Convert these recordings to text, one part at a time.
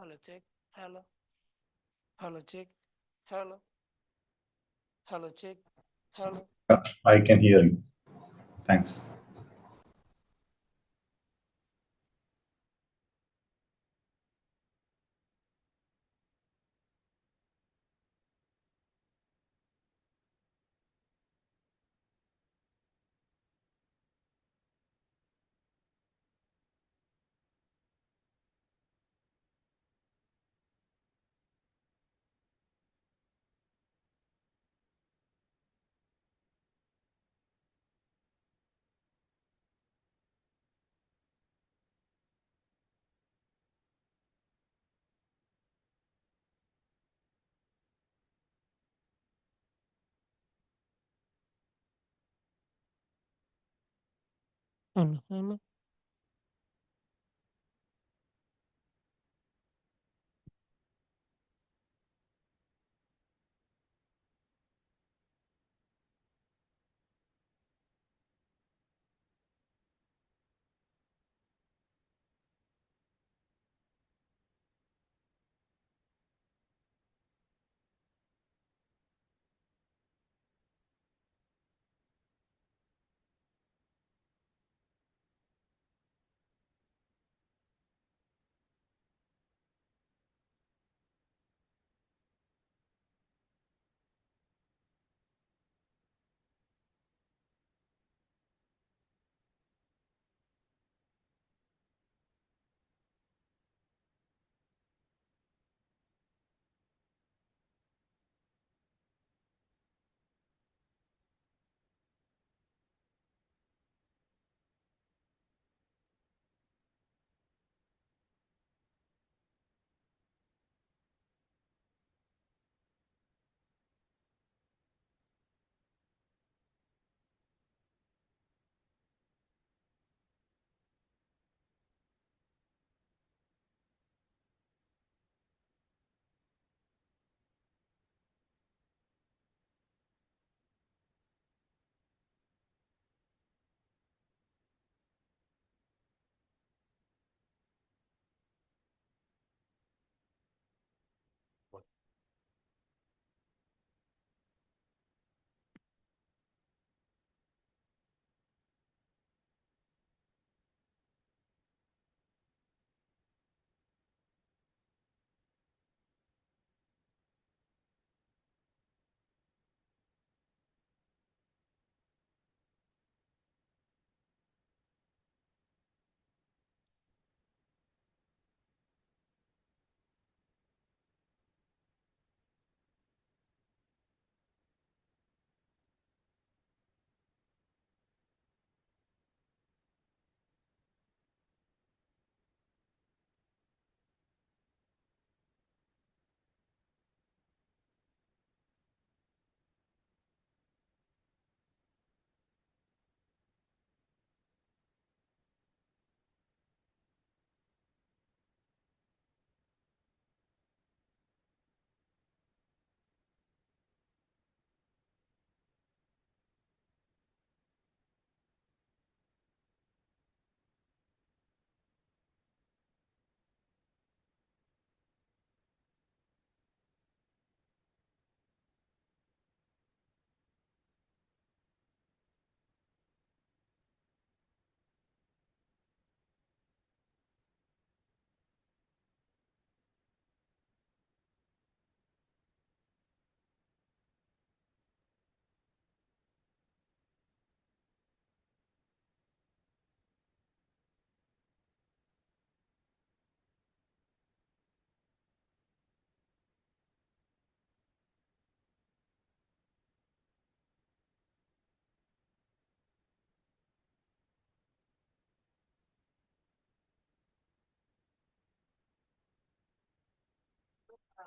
Hello, check. Hello. Hello, check. Hello. Hello, check. Hello. I can hear you. Thanks. Hello. Hello.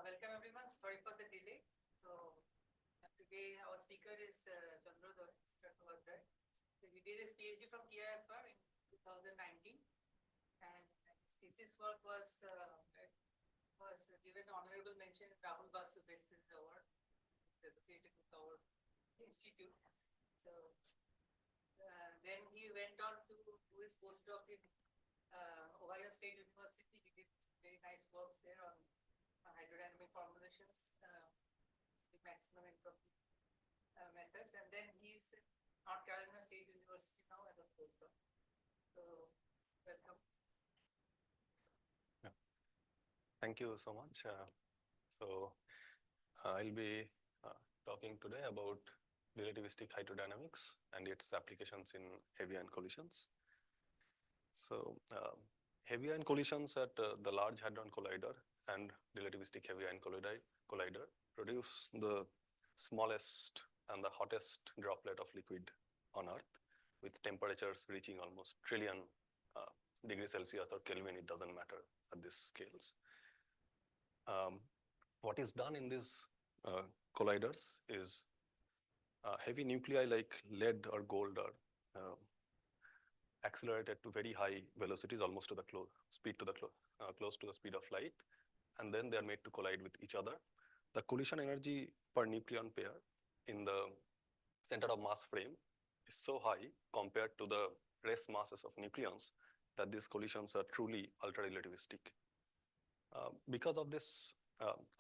Welcome everyone. Sorry for the delay. So today our speaker is Chandrodoy Chattopadhya. So he did his PhD from KIFR in 2019, and his thesis work was given honorable mention in Rahul Basu Best Thesis Award associated with our institute. So then he went on to do his postdoc in Ohio State University. He did very nice works there on hydrodynamic formulations, the maximum entropy methods. And then he's at North Carolina State University now as a postdoc. So, welcome. Yeah. Thank you so much. I'll be talking today about relativistic hydrodynamics and its applications in heavy ion collisions. So, heavy ion collisions at the Large Hadron Collider and relativistic heavy ion collider produce the smallest and the hottest droplet of liquid on Earth, with temperatures reaching almost trillion degrees Celsius or Kelvin, it doesn't matter at these scales. What is done in these colliders is heavy nuclei like lead or gold are accelerated to very high velocities, almost to the close to the speed of light, and then they are made to collide with each other. The collision energy per nucleon pair in the center of mass frame is so high compared to the rest masses of nucleons that these collisions are truly ultra-relativistic. Because of this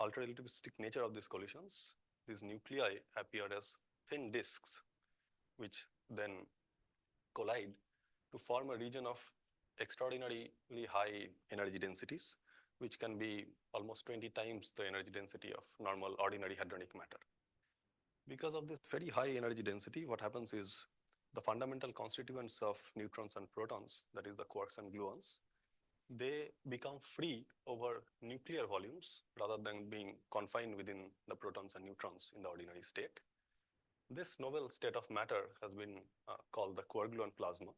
ultra-relativistic nature of these collisions, these nuclei appear as thin disks, which then collide to form a region of extraordinarily high energy densities, which can be almost 20 times the energy density of normal ordinary hadronic matter. Because of this very high energy density, what happens is the fundamental constituents of neutrons and protons, that is the quarks and gluons, they become free over nuclear volumes rather than being confined within the protons and neutrons in the ordinary state. This novel state of matter has been called the quark-gluon plasma.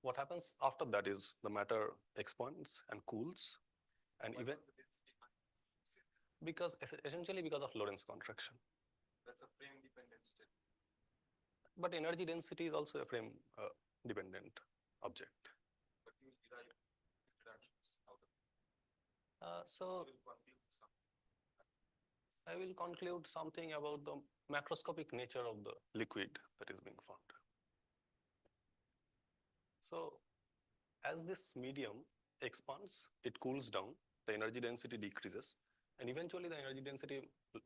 What happens after that is the matter expands and cools, and even essentially because of Lorentz contraction. That's a frame dependent state. But energy density is also a frame dependent object. But you will derive interactions out of it. So I will conclude something about the macroscopic nature of the liquid that is being formed. So as this medium expands, it cools down, the energy density decreases, and eventually the energy density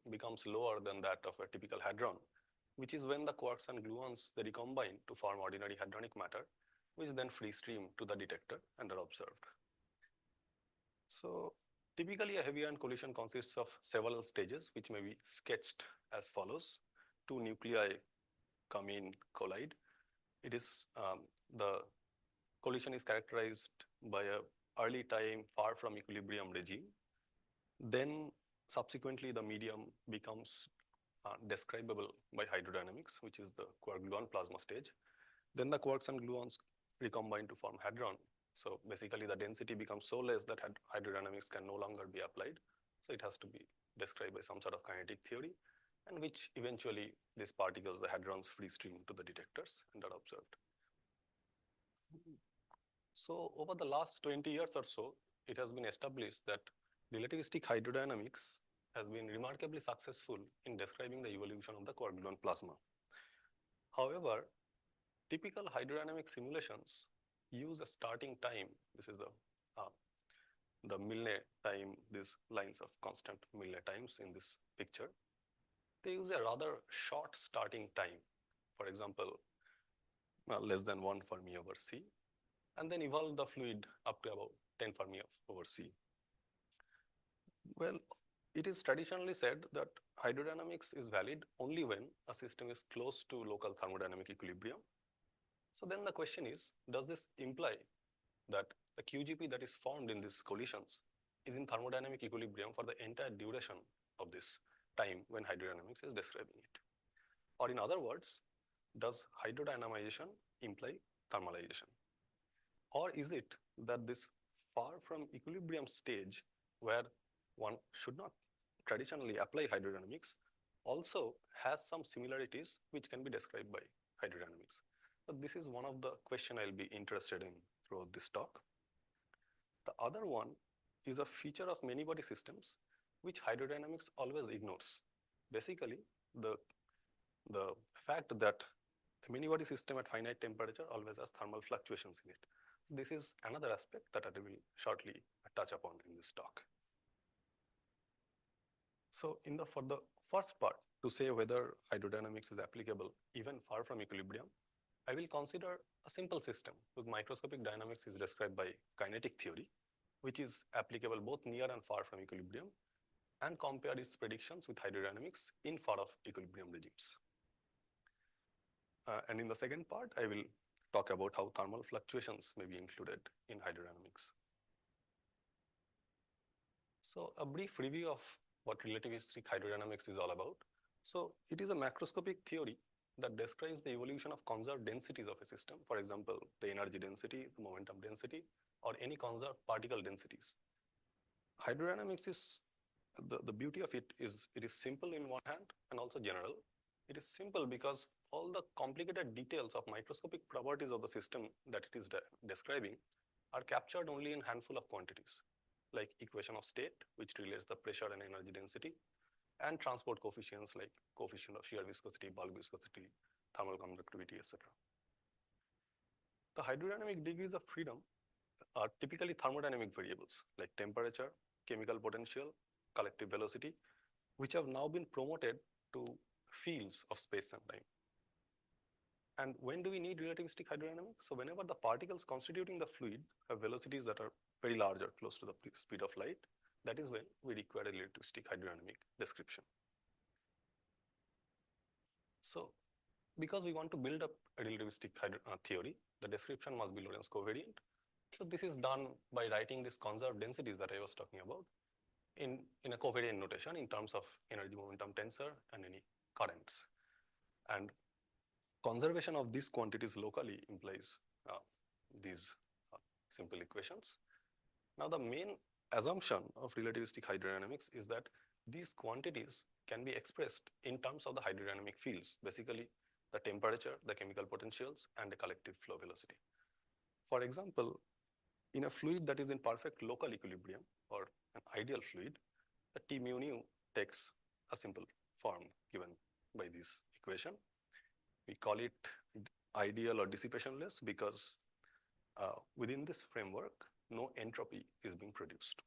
becomes lower than that of a typical hadron, which is when the quarks and gluons, they recombine to form ordinary hadronic matter, which then free stream to the detector and are observed. So typically a heavy ion collision consists of several stages, which may be sketched as follows. Two nuclei come in, collide. It is the collision is characterized by a early time far from equilibrium regime. Then subsequently the medium becomes describable by hydrodynamics, which is the quark-gluon plasma stage. Then the quarks and gluons recombine to form hadron. So basically the density becomes so less that hydrodynamics can no longer be applied. So it has to be described by some sort of kinetic theory, and which eventually these particles, the hadrons, free stream to the detectors and are observed. So over the last 20 years or so, it has been established that relativistic hydrodynamics has been remarkably successful in describing the evolution of the quark-gluon plasma. However, typical hydrodynamic simulations use a starting time. This is the Milne time, these lines of constant Milne times in this picture. They use a rather short starting time, for example, less than 1 Fermi over C, and then evolve the fluid up to about 10 Fermi over C. Well, it is traditionally said that hydrodynamics is valid only when a system is close to local thermodynamic equilibrium. So then the question is, does this imply that the QGP that is formed in these collisions is in thermodynamic equilibrium for the entire duration of this time when hydrodynamics is describing it? Or in other words, does hydrodynamization imply thermalization? Or is it that this far from equilibrium stage, where one should not traditionally apply hydrodynamics, also has some similarities which can be described by hydrodynamics? So this is one of the questions I'll be interested in throughout this talk. The other one is a feature of many body systems which hydrodynamics always ignores. Basically, the fact that the many body system at finite temperature always has thermal fluctuations in it. This is another aspect that I will shortly touch upon in this talk. So for the first part, to say whether hydrodynamics is applicable even far from equilibrium, I will consider a simple system whose microscopic dynamics is described by kinetic theory, which is applicable both near and far from equilibrium, and compare its predictions with hydrodynamics in far off equilibrium regimes. And in the second part, I will talk about how thermal fluctuations may be included in hydrodynamics. So a brief review of what relativistic hydrodynamics is all about. So it is a macroscopic theory that describes the evolution of conserved densities of a system. For example, the energy density, the momentum density, or any conserved particle densities. Hydrodynamics is, the beauty of it is simple in one hand and also general. It is simple because all the complicated details of microscopic properties of the system that it is describing are captured only in handful of quantities, like equation of state, which relates the pressure and energy density, and transport coefficients like coefficient of shear viscosity, bulk viscosity, thermal conductivity, etc. The hydrodynamic degrees of freedom are typically thermodynamic variables like temperature, chemical potential, collective velocity, which have now been promoted to fields of space and time. And when do we need relativistic hydrodynamics? So whenever the particles constituting the fluid have velocities that are very large or close to the speed of light, that is when we require a relativistic hydrodynamic description. So because we want to build up a relativistic theory, the description must be Lorentz covariant. So this is done by writing these conserved densities that I was talking about in a covariant notation in terms of energy momentum tensor and any currents. And conservation of these quantities locally implies these simple equations. Now, the main assumption of relativistic hydrodynamics is that these quantities can be expressed in terms of the hydrodynamic fields, basically the temperature, the chemical potentials, and the collective flow velocity. For example, in a fluid that is in perfect local equilibrium or an ideal fluid, the T mu nu takes a simple form given by this equation. We call it ideal or dissipationless because within this framework, no entropy is being produced.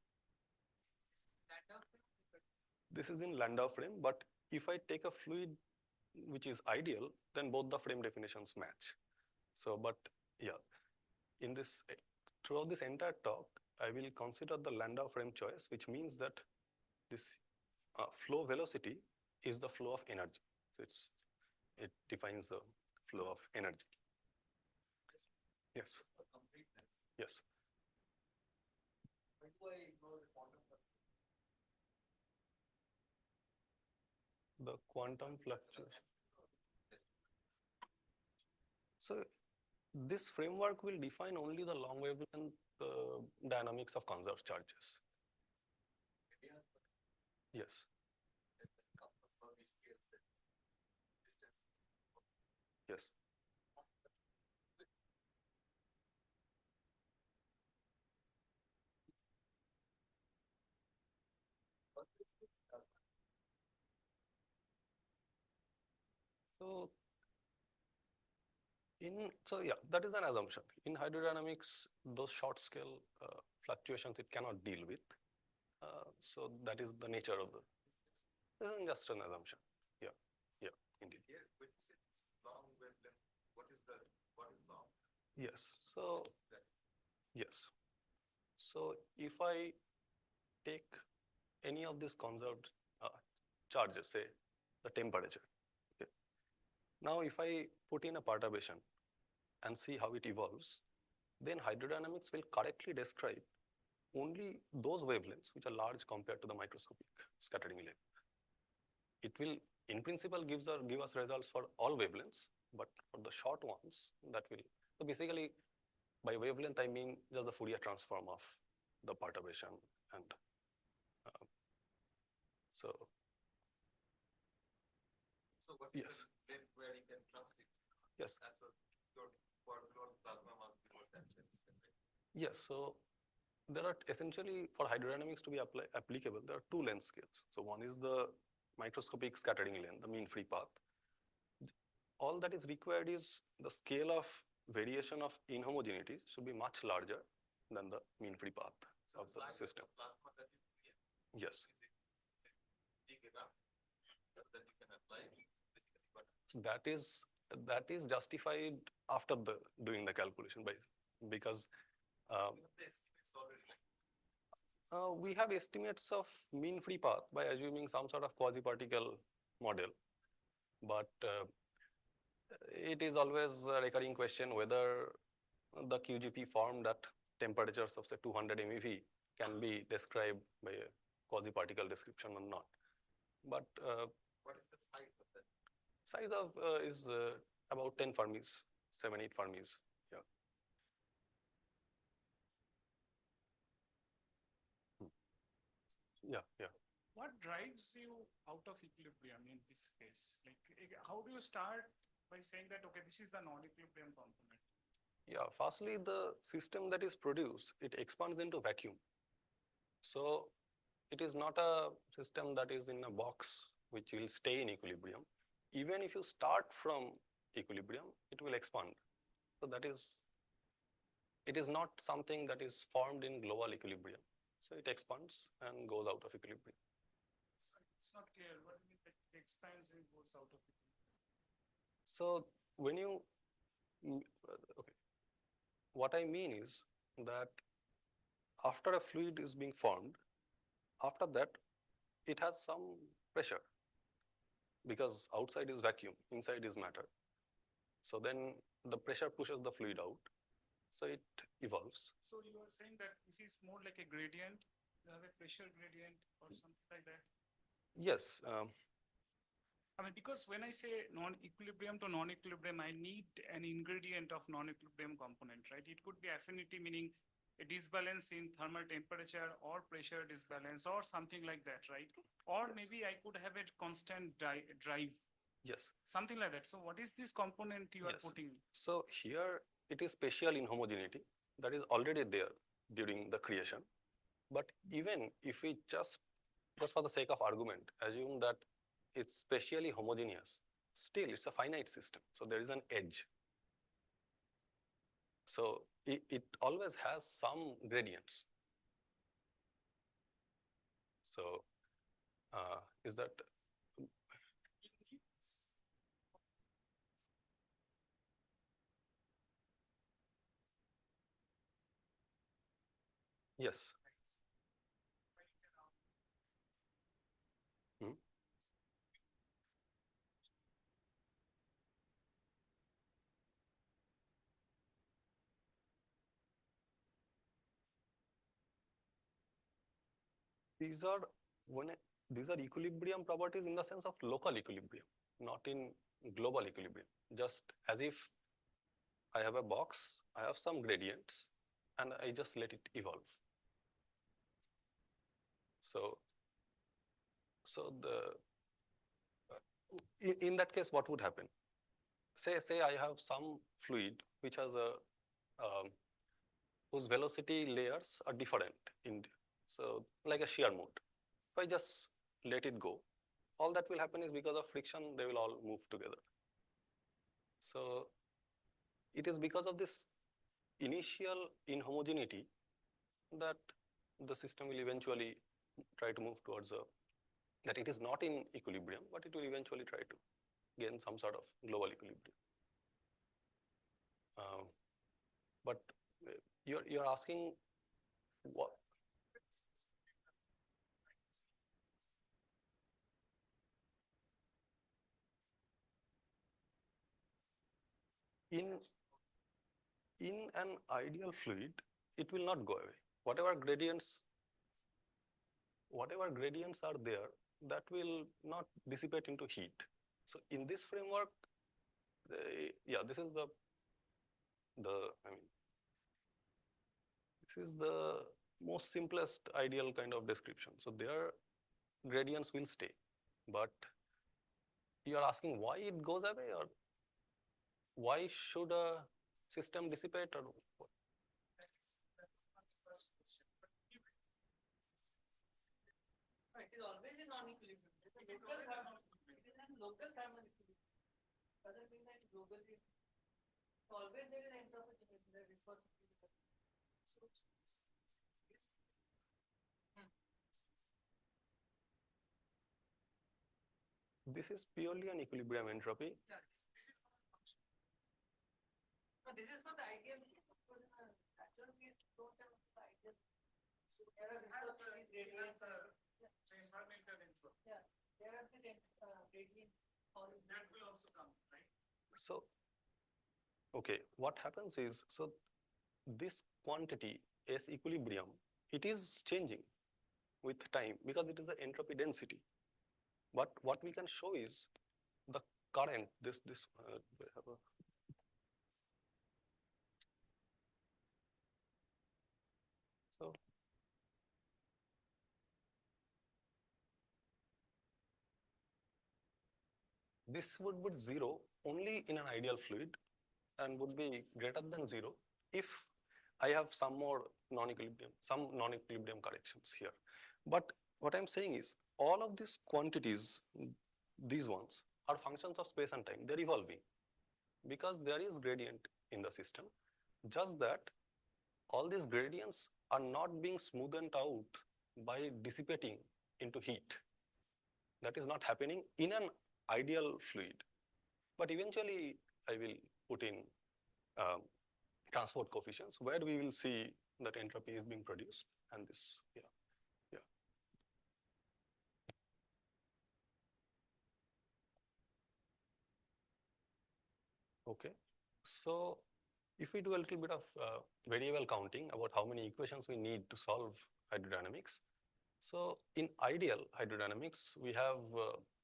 This is in Landau frame, but if I take a fluid which is ideal, then both the frame definitions match. So, but yeah, in this, throughout this entire talk, I will consider the Landau frame choice, which means that this flow velocity is the flow of energy. So it defines the flow of energy. Yes. Yes. When do I ignore the quantum? The quantum fluctuation. So this framework will define only the long wavelength dynamics of conserved charges. Yes. Yes. So yeah, that is an assumption. In hydrodynamics, those short scale fluctuations it cannot deal with. So that is the nature of this is just an assumption. Yeah, indeed. Here, when you say long wavelength, what is long? Yes. So yes. So if I take any of these conserved charges, say the temperature. Okay. Now, if I put in a perturbation and see how it evolves, then hydrodynamics will correctly describe only those wavelengths which are large compared to the microscopic scattering length. It will, in principle, give us results for all wavelengths, but for the short ones, that will. So basically, by wavelength, I mean just the Fourier transform of the perturbation and so. So what Yes. is the length where you can trust it? Yes. That's your plasma must be more than length. Yes. So there are essentially for hydrodynamics to be applicable, there are two length scales. So one is the microscopic scattering length, the mean free path. All that is required is the scale of variation of inhomogeneities should be much larger than the mean free path of the size system. plasma that you create Yes, is big enough that you can apply basically, but that is justified after doing the calculation because you have the estimates already. we have estimates of mean free path by assuming some sort of quasi-particle model, but it is always a recurring question whether the QGP formed at temperatures of say 200 MeV can be described by a quasi-particle description or not. But What is the size of that? size of is about 10 Fermis, 7, 8 Fermis. Yeah. Yeah. What drives you out of equilibrium in this case? Like, how do you start by saying that, okay, this is a non-equilibrium component? Yeah, firstly, the system that is produced, it expands into vacuum. So it is not a system that is in a box which will stay in equilibrium. Even if you start from equilibrium, it will expand. So it is not something that is formed in global equilibrium. So it expands and goes out of equilibrium. So it's not clear. What do you mean that it expands and goes out of equilibrium? So when you, okay, what I mean is that after a fluid is being formed, after that, it has some pressure because outside is vacuum, inside is matter. So then the pressure pushes the fluid out. So it evolves. So you are saying that this is more like a gradient, you have a pressure gradient or something like that? Yes. I mean, because when I say non-equilibrium to non-equilibrium, I need an ingredient of non-equilibrium component, right? It could be affinity, meaning a disbalance in thermal temperature or pressure disbalance or something like that, right? Or Yes. maybe I could have a constant drive, Yes. something like that. So what is this component you are Yes. putting? So here it is spatial inhomogeneity that is already there during the creation. But even if we just for the sake of argument, assume that it's spatially homogeneous, still it's a finite system. So there is an edge. So it always has some gradients. So is that yes. Hmm? These are these are equilibrium properties in the sense of local equilibrium, not in global equilibrium. Just as if I have a box, I have some gradients, and I just let it evolve. So in that case, what would happen? Say I have some fluid which has a whose velocity layers are different so like a shear mode. If I just let it go, all that will happen is because of friction, they will all move together. So it is because of this initial inhomogeneity that the system will eventually try to move towards that it is not in equilibrium, but it will eventually try to gain some sort of global equilibrium. But you're asking what? In an ideal fluid, it will not go away. Whatever gradients are there, that will not dissipate into heat. So in this framework, this is this is the most simplest ideal kind of description. So their gradients will stay, but you are asking why it goes away or why should a system dissipate or what? It is always in non-equilibrium. It is in local thermal equilibrium. Doesn't mean that globally. Always there is entropy change, the responsibility. This is purely an equilibrium entropy. Yeah, this is not a function. No, this is for the ideal case. Of course, in a natural case, you don't have the ideal. So there are viscosities, gradients, Environmental entropy. yeah, there are these gradients. All That will also come, right? So, okay, what happens is, so this quantity S equilibrium, it is changing with time because it is the entropy density. But what we can show is the current, we have a, so this would be zero only in an ideal fluid and would be greater than zero if I have some non-equilibrium corrections here. But what I'm saying is all of these quantities, these ones are functions of space and time. They're evolving because there is gradient in the system. Just that all these gradients are not being smoothened out by dissipating into heat. That is not happening in an ideal fluid. But eventually I will put in transport coefficients where we will see that entropy is being produced and this, yeah. Okay, so if we do a little bit of variable counting about how many equations we need to solve hydrodynamics. So in ideal hydrodynamics, we have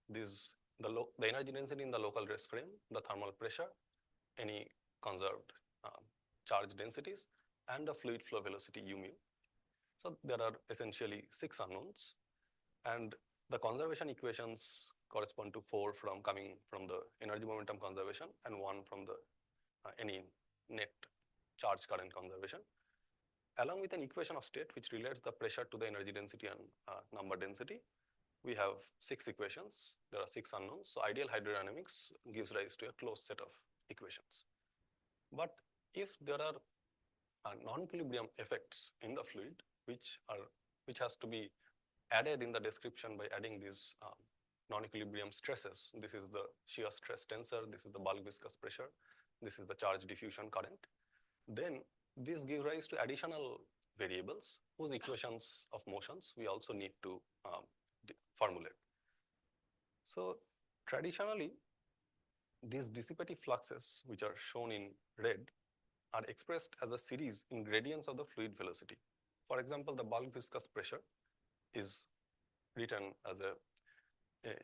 the energy density in the local rest frame, the thermal pressure, any conserved charge densities, and the fluid flow velocity u mu. So there are essentially 6 unknowns, and the conservation equations correspond to 4 coming from the energy momentum conservation and 1 from the any net charge current conservation, along with an equation of state which relates the pressure to the energy density and number density. We have 6 equations. There are 6 unknowns. So ideal hydrodynamics gives rise to a closed set of equations. But if there are non-equilibrium effects in the fluid, which has to be added in the description by adding these non-equilibrium stresses. This is the shear stress tensor, this is the bulk viscous pressure, this is the charge diffusion current. Then this gives rise to additional variables whose equations of motions we also need to formulate. So traditionally, these dissipative fluxes, which are shown in red, are expressed as a series in gradients of the fluid velocity. For example, the bulk viscous pressure is written as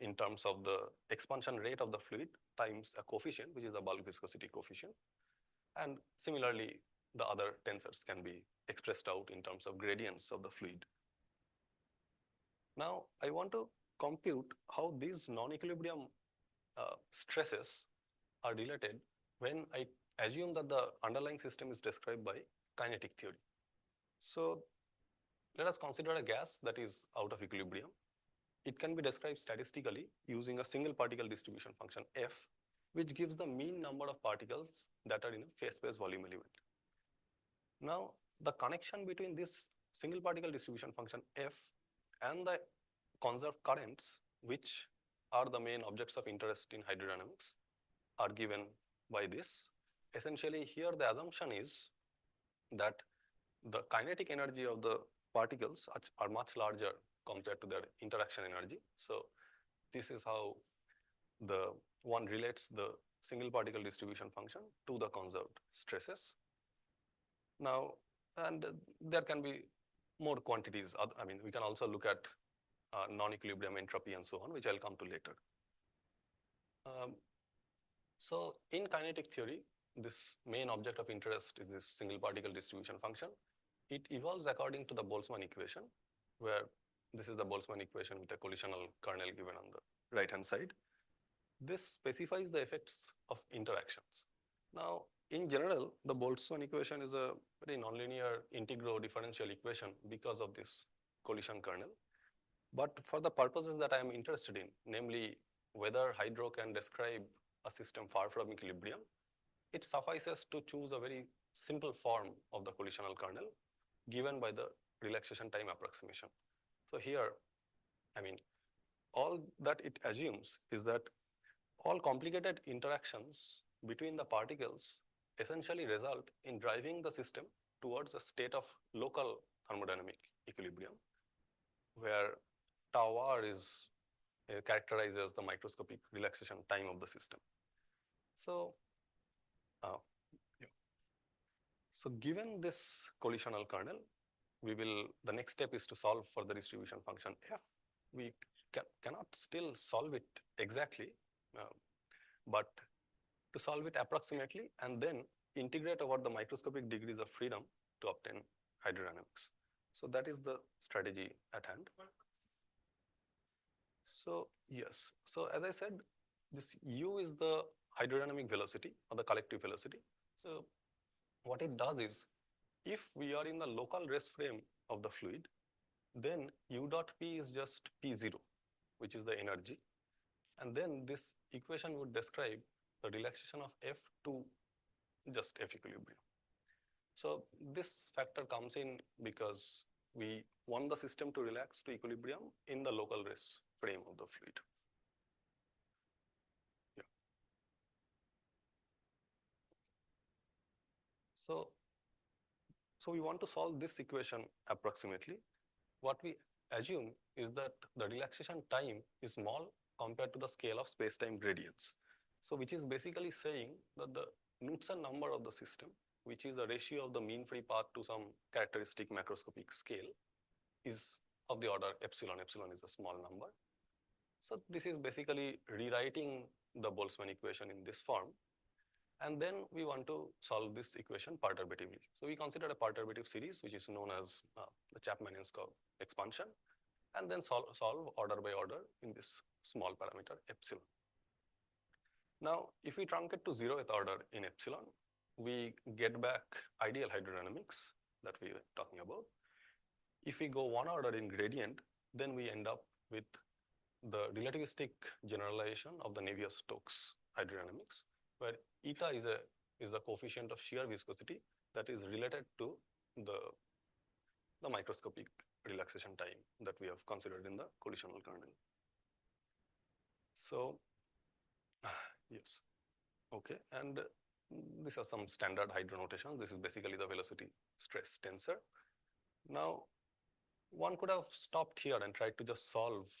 in terms of the expansion rate of the fluid times a coefficient, which is the bulk viscosity coefficient. And similarly, the other tensors can be expressed out in terms of gradients of the fluid. Now, I want to compute how these non-equilibrium stresses are related when I assume that the underlying system is described by kinetic theory. So let us consider a gas that is out of equilibrium. It can be described statistically using a single particle distribution function f, which gives the mean number of particles that are in a phase space volume element. Now, the connection between this single particle distribution function f and the conserved currents, which are the main objects of interest in hydrodynamics, are given by this. Essentially, here the assumption is that the kinetic energy of the particles are much larger compared to their interaction energy. So this is how the one relates the single particle distribution function to the conserved stresses. Now, and there can be more quantities. I mean, we can also look at non-equilibrium entropy and so on, which I'll come to later. So in kinetic theory, this main object of interest is this single particle distribution function. It evolves according to the Boltzmann equation, where this is the Boltzmann equation with a collisional kernel given on the right-hand side. This specifies the effects of interactions. Now, in general, the Boltzmann equation is a very nonlinear integral differential equation because of this collision kernel. But for the purposes that I am interested in, namely whether hydro can describe a system far from equilibrium, it suffices to choose a very simple form of the collisional kernel given by the relaxation time approximation. So here, I mean, all that it assumes is that all complicated interactions between the particles essentially result in driving the system towards a state of local thermodynamic equilibrium, where tau r is characterizes the microscopic relaxation time of the system. So, yeah. So given this collisional kernel, the next step is to solve for the distribution function f. We cannot still solve it exactly, but to solve it approximately and then integrate over the microscopic degrees of freedom to obtain hydrodynamics. So that is the strategy at hand. So yes, so as I said, this u is the hydrodynamic velocity or the collective velocity. So what it does is, if we are in the local rest frame of the fluid, then u dot p is just p0, which is the energy. And then this equation would describe the relaxation of f to just f equilibrium. So this factor comes in because we want the system to relax to equilibrium in the local rest frame of the fluid. Yeah. So we want to solve this equation approximately. What we assume is that the relaxation time is small compared to the scale of space-time gradients. So which is basically saying that the Knudsen number of the system, which is a ratio of the mean free path to some characteristic macroscopic scale, is of the order epsilon. Epsilon is a small number. So this is basically rewriting the Boltzmann equation in this form. And then we want to solve this equation perturbatively. So we consider a perturbative series, which is known as the Chapman-Enskog expansion, and then solve order by order in this small parameter epsilon. Now, if we truncate to 0th order in epsilon, we get back ideal hydrodynamics that we were talking about. If we go 1 order in gradient, then we end up with the relativistic generalization of the Navier-Stokes hydrodynamics, where eta is the coefficient of shear viscosity that is related to the microscopic relaxation time that we have considered in the collisional kernel. So yes, okay, and these are some standard hydro notations. This is basically the velocity stress tensor. Now, one could have stopped here and tried to just solve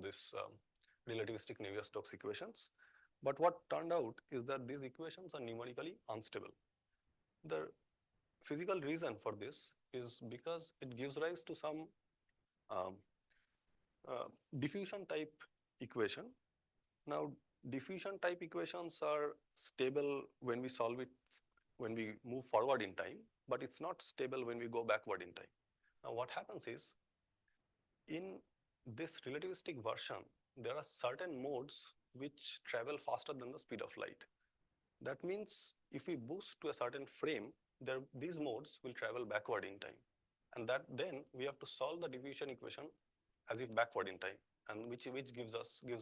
this relativistic Navier-Stokes equations. But what turned out is that these equations are numerically unstable. The physical reason for this is because it gives rise to some diffusion type equation. Now, diffusion type equations are stable when we solve it, when we move forward in time, but it's not stable when we go backward in time. Now, what happens is, in this relativistic version, there are certain modes which travel faster than the speed of light. That means if we boost to a certain frame, these modes will travel backward in time. And that then we have to solve the diffusion equation as if backward in time, and which gives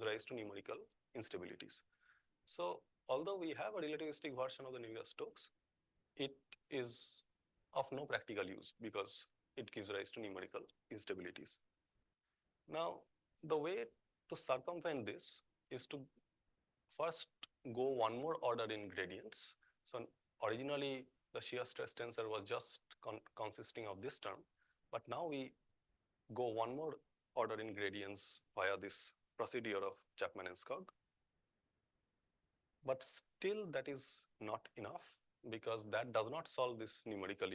rise to numerical instabilities. So although we have a relativistic version of the Navier-Stokes, it is of no practical use because it gives rise to numerical instabilities. Now, the way to circumvent this is to first go one more order in gradients. So originally, the shear stress tensor was just consisting of this term, but now we go one more order in gradients via this procedure of Chapman-Enskog. But still, that is not enough because that does not solve this numerical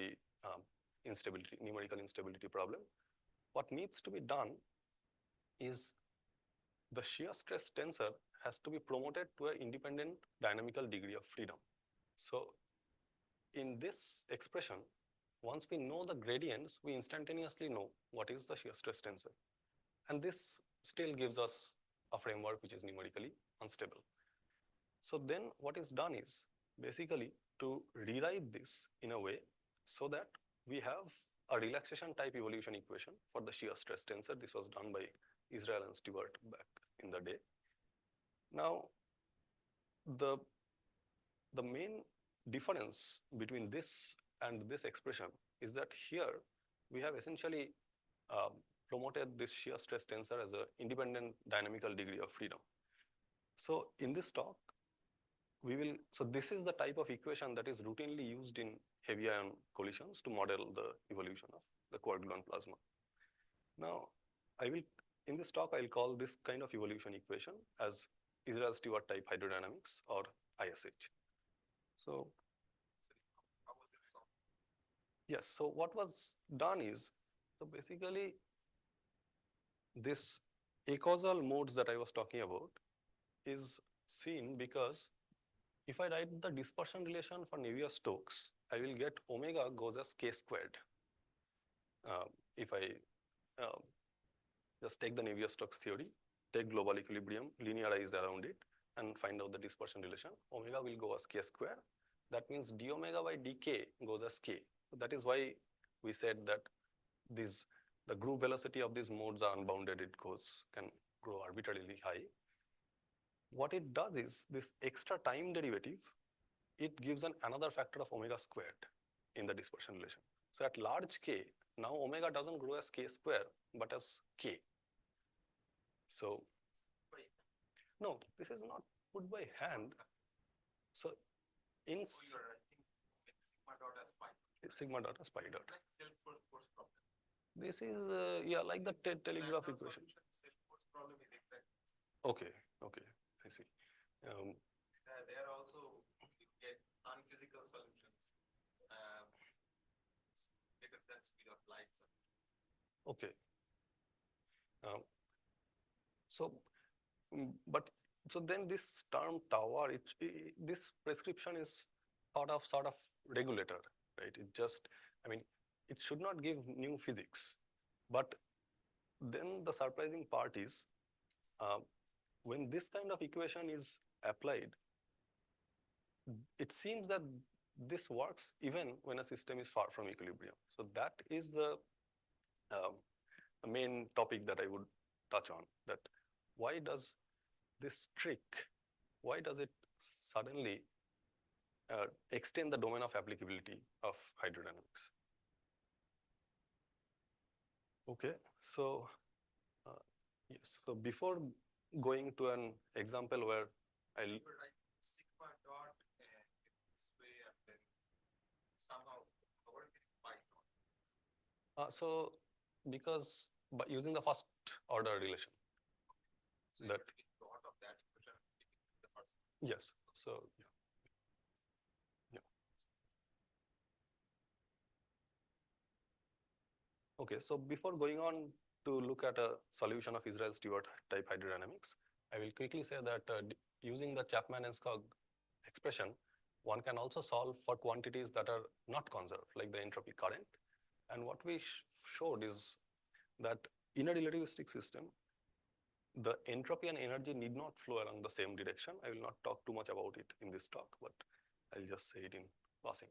instability problem. What needs to be done is the shear stress tensor has to be promoted to an independent dynamical degree of freedom. So in this expression, once we know the gradients, we instantaneously know what is the shear stress tensor. And this still gives us a framework which is numerically unstable. So then what is done is basically to rewrite this in a way so that we have a relaxation type evolution equation for the shear stress tensor. This was done by Israel and Stewart back in the day. Now, the main difference between this and this expression is that here we have essentially promoted this shear stress tensor as an independent dynamical degree of freedom. So in this talk, so this is the type of equation that is routinely used in heavy ion collisions to model the evolution of the coagulant plasma. Now, in this talk, I'll call this kind of evolution equation as Israel-Stewart type hydrodynamics, or ISH. So, How was it solved? yes, so what was done is, so basically, this acausal modes that I was talking about is seen because if I write the dispersion relation for Navier-Stokes, I will get omega goes as k squared. If I just take the Navier-Stokes theory, take global equilibrium, linearize around it, and find out the dispersion relation, omega will go as k square. That means d omega by dk goes as k. So that is why we said that the groove velocity of these modes are unbounded. It can grow arbitrarily high. What it does is this extra time derivative, it gives another factor of omega squared in the dispersion relation. So at large k, now omega doesn't grow as k square, but as k. So, no, this is not put by hand. So in Oh, you're writing with sigma dot as pi. sigma dot as pi dot. Like self-force problem. This is, yeah, like the telegraph That equation. Self-force problem is exact. Okay, okay, I see. There also you get non-physical solutions greater than speed of light. Okay. So, so then this term tower, this prescription is sort of regulator, right? It just, I mean, it should not give new physics. But then the surprising part is when this kind of equation is applied, it seems that this works even when a system is far from equilibrium. So that is the main topic that I would touch on, that why does this trick, why does it suddenly extend the domain of applicability of hydrodynamics? Okay, so yes, so before going to an example where I'll You were writing sigma dot in this way and then somehow over pi dot. so because by using the first order relation. So That, you take dot of that equation and take it to the first. yes, so yeah. Okay, so before going on to look at a solution of Israel-Stewart type hydrodynamics, I will quickly say that using the Chapman and Skog expression, one can also solve for quantities that are not conserved, like the entropy current. And what we showed is that in a relativistic system, the entropy and energy need not flow along the same direction. I will not talk too much about it in this talk, but I'll just say it in passing.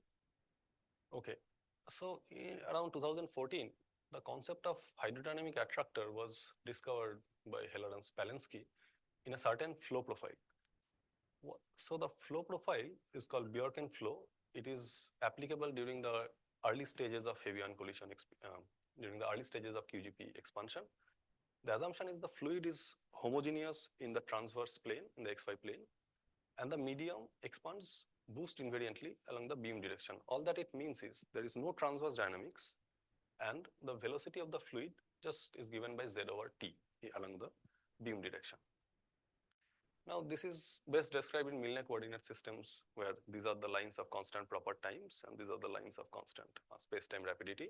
Okay, so around 2014, the concept of hydrodynamic attractor was discovered by Heller and Spalensky in a certain flow profile. So the flow profile is called Bjorken flow. It is applicable during the early stages of heavy ion collision, during the early stages of QGP expansion. The assumption is the fluid is homogeneous in the transverse plane, in the XY plane, and the medium expands boost invariantly along the beam direction. All that it means is there is no transverse dynamics, and the velocity of the fluid just is given by Z over T along the beam direction. Now, this is best described in Milne coordinate systems, where these are the lines of constant proper times, and these are the lines of constant space-time rapidity.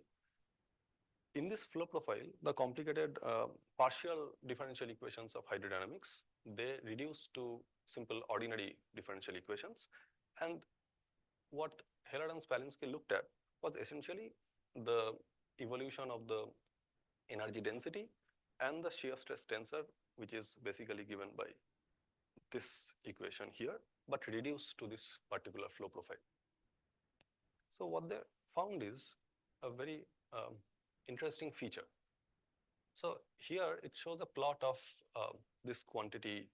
In this flow profile, the complicated partial differential equations of hydrodynamics, they reduce to simple ordinary differential equations. And what Heller and Spalensky looked at was essentially the evolution of the energy density and the shear stress tensor, which is basically given by this equation here, but reduced to this particular flow profile. So what they found is a very interesting feature. So here it shows a plot of this quantity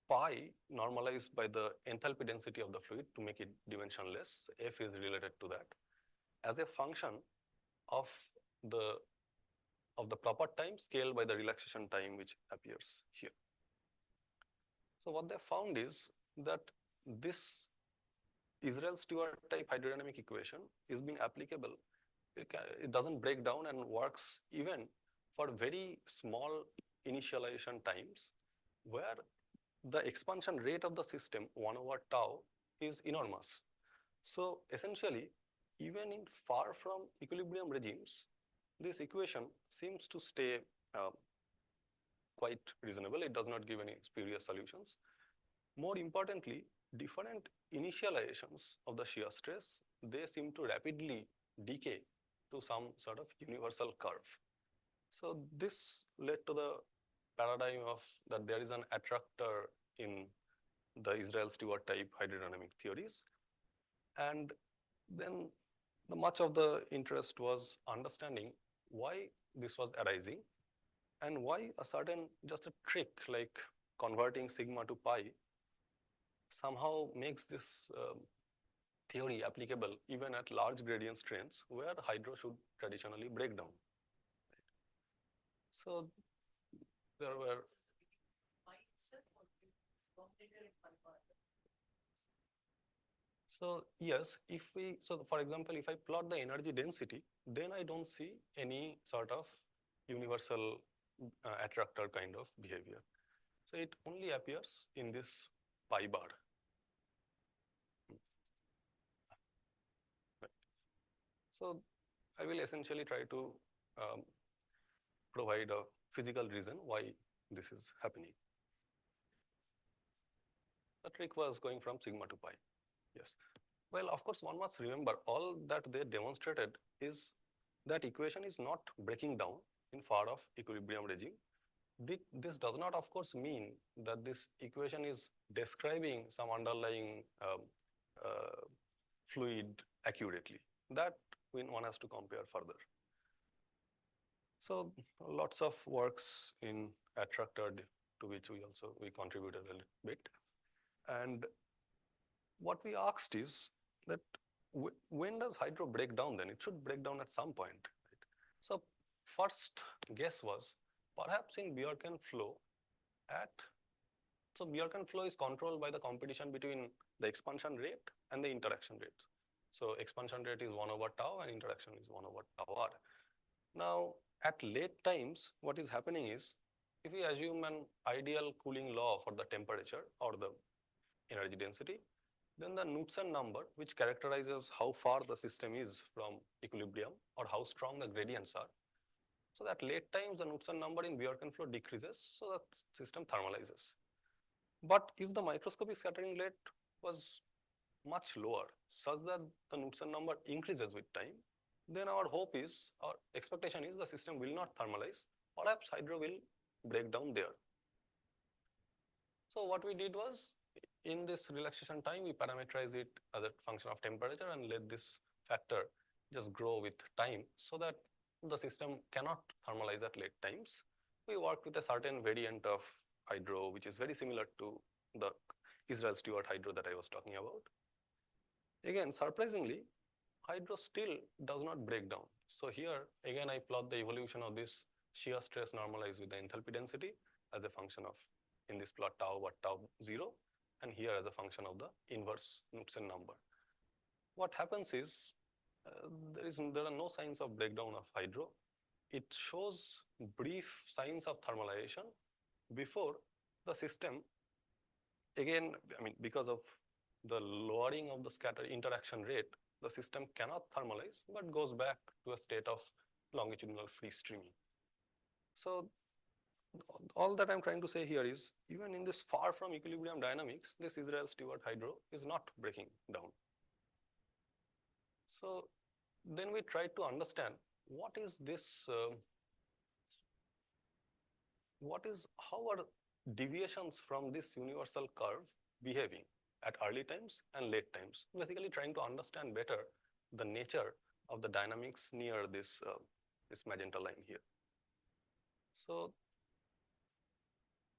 pi normalized by the enthalpy density of the fluid to make it dimensionless. F is related to that as a function of the proper time scaled by the relaxation time which appears here. So what they found is that this Israel-Stewart type hydrodynamic equation is being applicable. It doesn't break down and works even for very small initialization times where the expansion rate of the system 1 over tau is enormous. So essentially, even in far from equilibrium regimes, this equation seems to stay quite reasonable. It does not give any spurious solutions. More importantly, different initializations of the shear stress, they seem to rapidly decay to some sort of universal curve. So this led to the paradigm of that there is an attractor in the Israel-Stewart type hydrodynamic theories. And then much of the interest was understanding why this was arising and why a certain, just a trick like converting sigma to pi somehow makes this theory applicable even at large gradient strains where hydro should traditionally break down. So there were So yes, so for example, if I plot the energy density, then I don't see any sort of universal attractor kind of behavior. So it only appears in this pi bar. Right. So I will essentially try to provide a physical reason why this is happening. The trick was going from sigma to pi. Yes. Well, of course, one must remember all that they demonstrated is that equation is not breaking down in far off equilibrium regime. This does not, of course, mean that this equation is describing some underlying fluid accurately. That one has to compare further. So lots of works in attractor to which we contributed a little bit. And what we asked is that when does hydro break down then? It should break down at some point. Right? So first guess was perhaps in Bjorken flow so Bjorken flow is controlled by the competition between the expansion rate and the interaction rate. So expansion rate is 1 over tau and interaction is 1 over tau r. Now at late times, what is happening is if we assume an ideal cooling law for the temperature or the energy density, then the Knudsen number, which characterizes how far the system is from equilibrium or how strong the gradients are. So that late times the Knudsen number in Bjorken flow decreases, so the system thermalizes. But if the microscopic scattering rate was much lower, such that the Knudsen number increases with time, then our expectation is the system will not thermalize, perhaps hydro will break down there. So what we did was, in this relaxation time, we parameterize it as a function of temperature and let this factor just grow with time so that the system cannot thermalize at late times. We worked with a certain variant of hydro, which is very similar to the Israel-Stewart hydro that I was talking about. Again, surprisingly, hydro still does not break down. So here, again, I plot the evolution of this shear stress normalized with the enthalpy density as a function of, in this plot, tau over tau 0, and here as a function of the inverse Knudsen number. What happens is, there are no signs of breakdown of hydro. It shows brief signs of thermalization before the system, again, because of the lowering of the scatter interaction rate, the system cannot thermalize, but goes back to a state of longitudinal free streaming. So all that I'm trying to say here is, even in this far from equilibrium dynamics, this Israel-Stewart hydro is not breaking down. So then we tried to understand what is this, how are deviations from this universal curve behaving at early times and late times, basically trying to understand better the nature of the dynamics near this, this magenta line here. So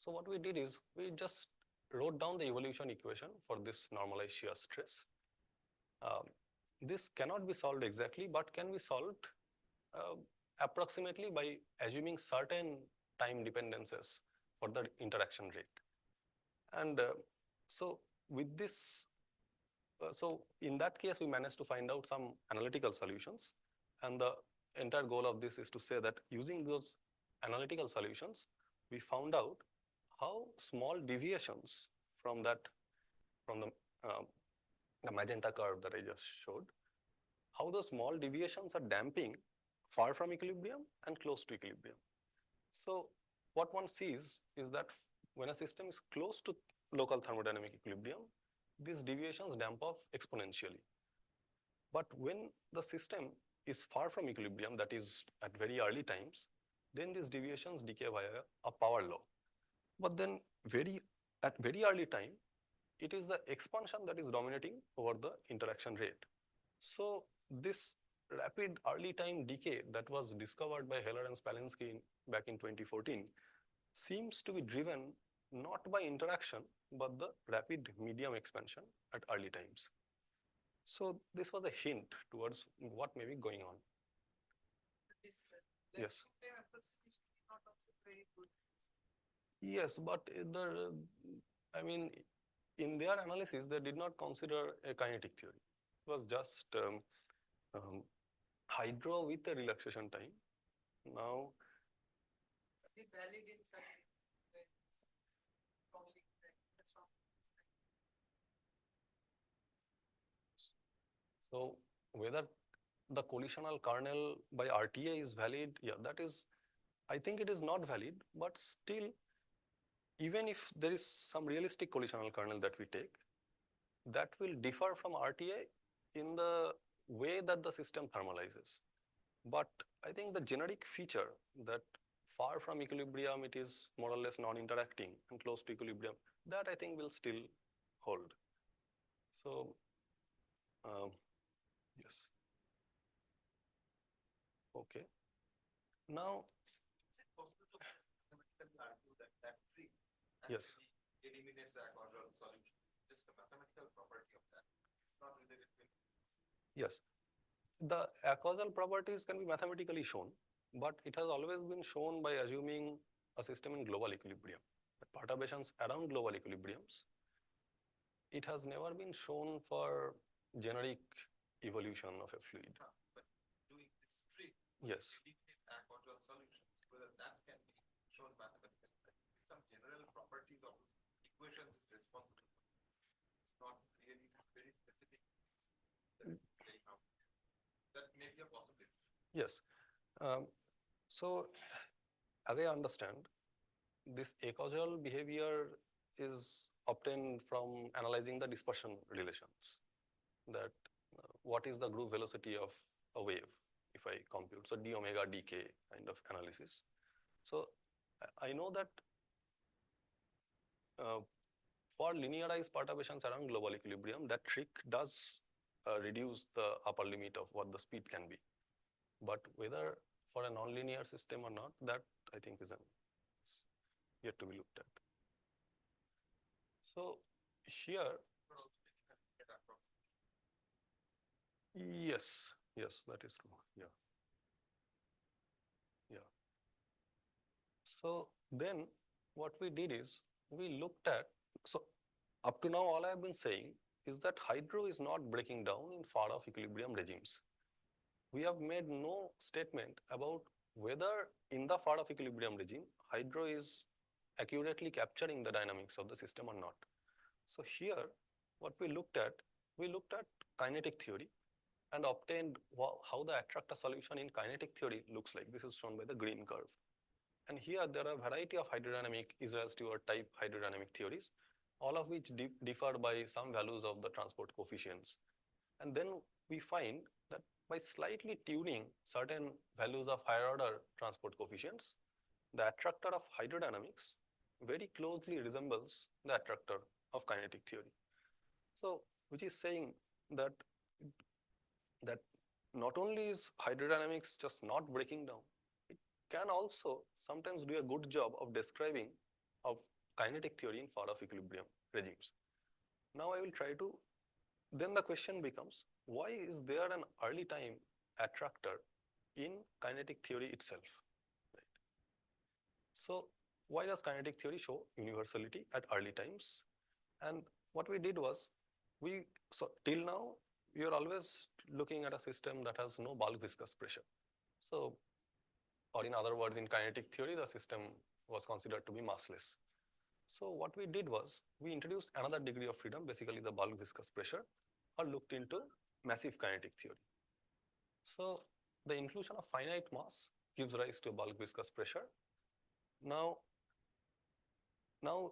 what we did is we just wrote down the evolution equation for this normalized shear stress. This cannot be solved exactly, but can be solved approximately by assuming certain time dependencies for the interaction rate. And so with this, so in that case, we managed to find out some analytical solutions. And the entire goal of this is to say that using those analytical solutions, we found out how small deviations from that, from the magenta curve that I just showed, how those small deviations are damping far from equilibrium and close to equilibrium. So what one sees is that when a system is close to local thermodynamic equilibrium, these deviations damp off exponentially. But when the system is far from equilibrium, that is at very early times, then these deviations decay via a power law. But then at very early time, it is the expansion that is dominating over the interaction rate. So this rapid early time decay that was discovered by Heller and Spalensky back in 2014 seems to be driven not by interaction, but the rapid medium expansion at early times. So this was a hint towards what may be going on. This Yes. time approximation is not also very good. Yes, but I mean, in their analysis, they did not consider a kinetic theory. It was just hydro with a relaxation time. Now, Is it valid in such ways? Strongly, that's wrong. so whether the collisional kernel by RTA is valid, yeah, that is, I think it is not valid, but still, even if there is some realistic collisional kernel that we take, that will differ from RTA in the way that the system thermalizes. But I think the generic feature that far from equilibrium, it is more or less non-interacting and close to equilibrium, that I think will still hold. So, yes. Okay. Now, Is it possible to mathematically argue that that trick yes. actually eliminates the causal solution? Just the mathematical property of that. It's not related to it. Yes, the acausal properties can be mathematically shown, but it has always been shown by assuming a system in global equilibrium. The perturbations around global equilibriums, it has never been shown for generic evolution of a fluid. But doing this trick, Yes. eliminate a causal solution, whether that can be shown mathematically. Some general properties of equations is responsible. It's not really very specific. That may be a possibility. Yes. So, as I understand, this acausal behavior is obtained from analyzing the dispersion relations. That what is the group velocity of a wave if I compute? So d omega dk kind of analysis. So I know that for linearized perturbations around global equilibrium, that trick does reduce the upper limit of what the speed can be. But whether for a nonlinear system or not, that I think is yet to be looked at. So here, yes, that is true. Yeah. So then what we did is we looked at, so up to now all I have been saying is that hydro is not breaking down in far off equilibrium regimes. We have made no statement about whether in the far off equilibrium regime, hydro is accurately capturing the dynamics of the system or not. So here, what we looked at kinetic theory and obtained how the attractor solution in kinetic theory looks like. This is shown by the green curve. And here there are a variety of hydrodynamic Israel-Stewart type hydrodynamic theories, all of which differ by some values of the transport coefficients. And then we find that by slightly tuning certain values of higher order transport coefficients, the attractor of hydrodynamics very closely resembles the attractor of kinetic theory. So, which is saying that not only is hydrodynamics just not breaking down, it can also sometimes do a good job of describing of kinetic theory in far off equilibrium. regimes. Now I will try to, then the question becomes, why is there an early time attractor in kinetic theory itself? Right. So why does kinetic theory show universality at early times? And what we did was, so till now, we are always looking at a system that has no bulk viscous pressure. So, or in other words, in kinetic theory, the system was considered to be massless. So what we did was, we introduced another degree of freedom, basically the bulk viscous pressure, or looked into massive kinetic theory. So the inclusion of finite mass gives rise to bulk viscous pressure. Now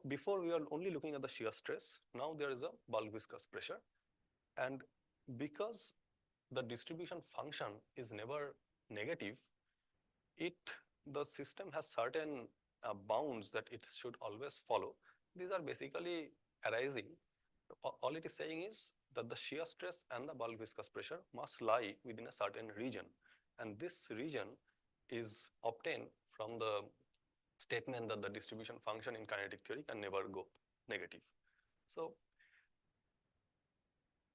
before we are only looking at the shear stress, now there is a bulk viscous pressure. And because the distribution function is never negative, the system has certain bounds that it should always follow. These are basically arising. All it is saying is that the shear stress and the bulk viscous pressure must lie within a certain region. And this region is obtained from the statement that the distribution function in kinetic theory can never go negative. So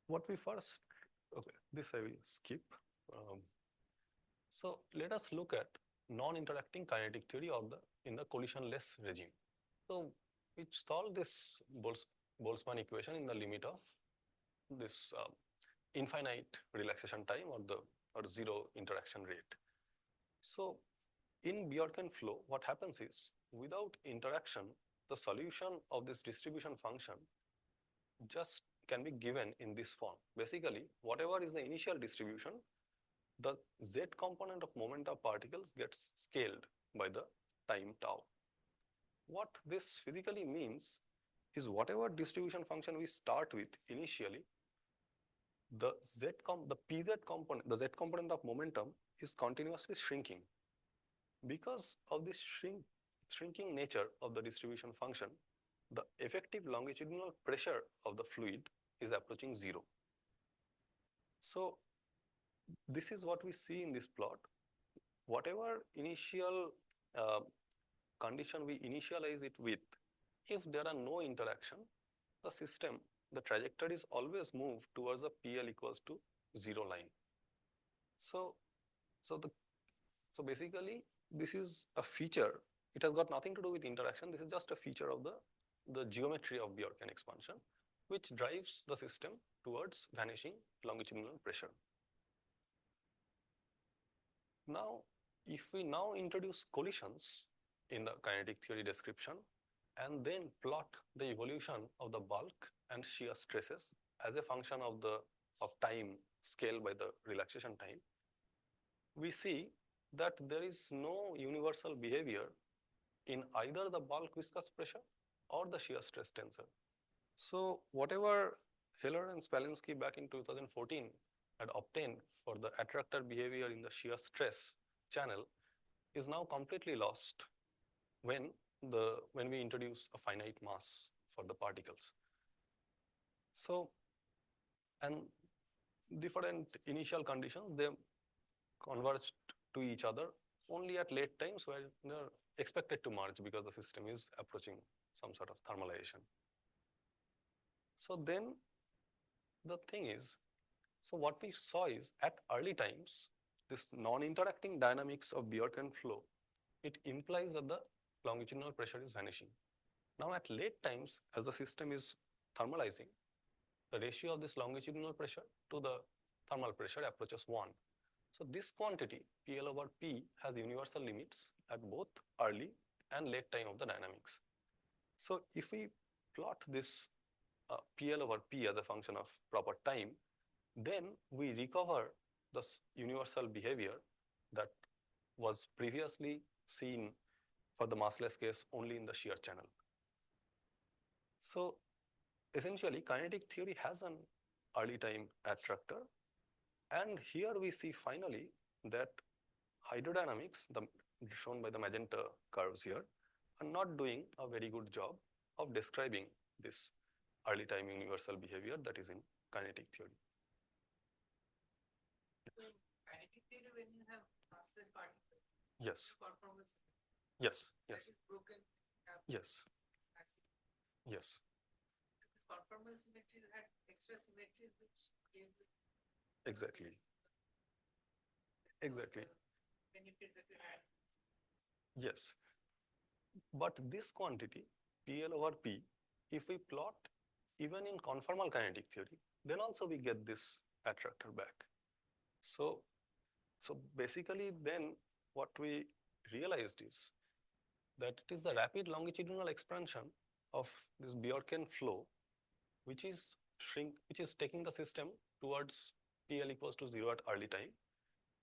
what we first, okay, this I will skip. So let us look at non-interacting kinetic theory in the collisionless regime. So we solve this Boltzmann equation in the limit of this infinite relaxation time or zero interaction rate. So in Bjorken flow, what happens is, without interaction, the solution of this distribution function just can be given in this form. Basically, whatever is the initial distribution, the z component of moment of particles gets scaled by the time tau. What this physically means is, whatever distribution function we start with initially, the pz component, the z component of momentum is continuously shrinking. Because of this shrinking nature of the distribution function, the effective longitudinal pressure of the fluid is approaching zero. So this is what we see in this plot. Whatever initial condition we initialize it with, if there are no interaction, the trajectories always move towards the PL equals to 0 line. So basically, this is a feature. It has got nothing to do with interaction. This is just a feature of the geometry of Bjorken expansion, which drives the system towards vanishing longitudinal pressure. Now, if we now introduce collisions in the kinetic theory description and then plot the evolution of the bulk and shear stresses as a function of time scaled by the relaxation time, we see that there is no universal behavior in either the bulk viscous pressure or the shear stress tensor. So whatever Heller and Spalensky back in 2014 had obtained for the attractor behavior in the shear stress channel is now completely lost when we introduce a finite mass for the particles. So, and different initial conditions, they converged to each other only at late times where they are expected to merge because the system is approaching some sort of thermalization. So then the thing is, so what we saw is, at early times, this non-interacting dynamics of Bjorken flow, it implies that the longitudinal pressure is vanishing. Now at late times, as the system is thermalizing, the ratio of this longitudinal pressure to the thermal pressure approaches 1. So this quantity, PL over P, has universal limits at both early and late time of the dynamics. So if we plot this PL over P as a function of proper time, then we recover the universal behavior that was previously seen for the massless case only in the shear channel. So essentially, kinetic theory has an early time attractor. And here we see finally that hydrodynamics, shown by the magenta curves here, are not doing a very good job of describing this early time universal behavior that is in kinetic theory. So in kinetic theory, when you have massless particles, Yes. you conform with Yes. that Yes. is broken. Yes. Massive. Yes. conformal symmetry had extra symmetries which gave the Exactly. Exactly. benefit that you had. Yes. But this quantity, PL over P, if we plot even in conformal kinetic theory, then also we get this attractor back. So, so basically then what we realized is that it is the rapid longitudinal expansion of this Bjorken flow, which is taking the system towards PL equals to 0 at early time.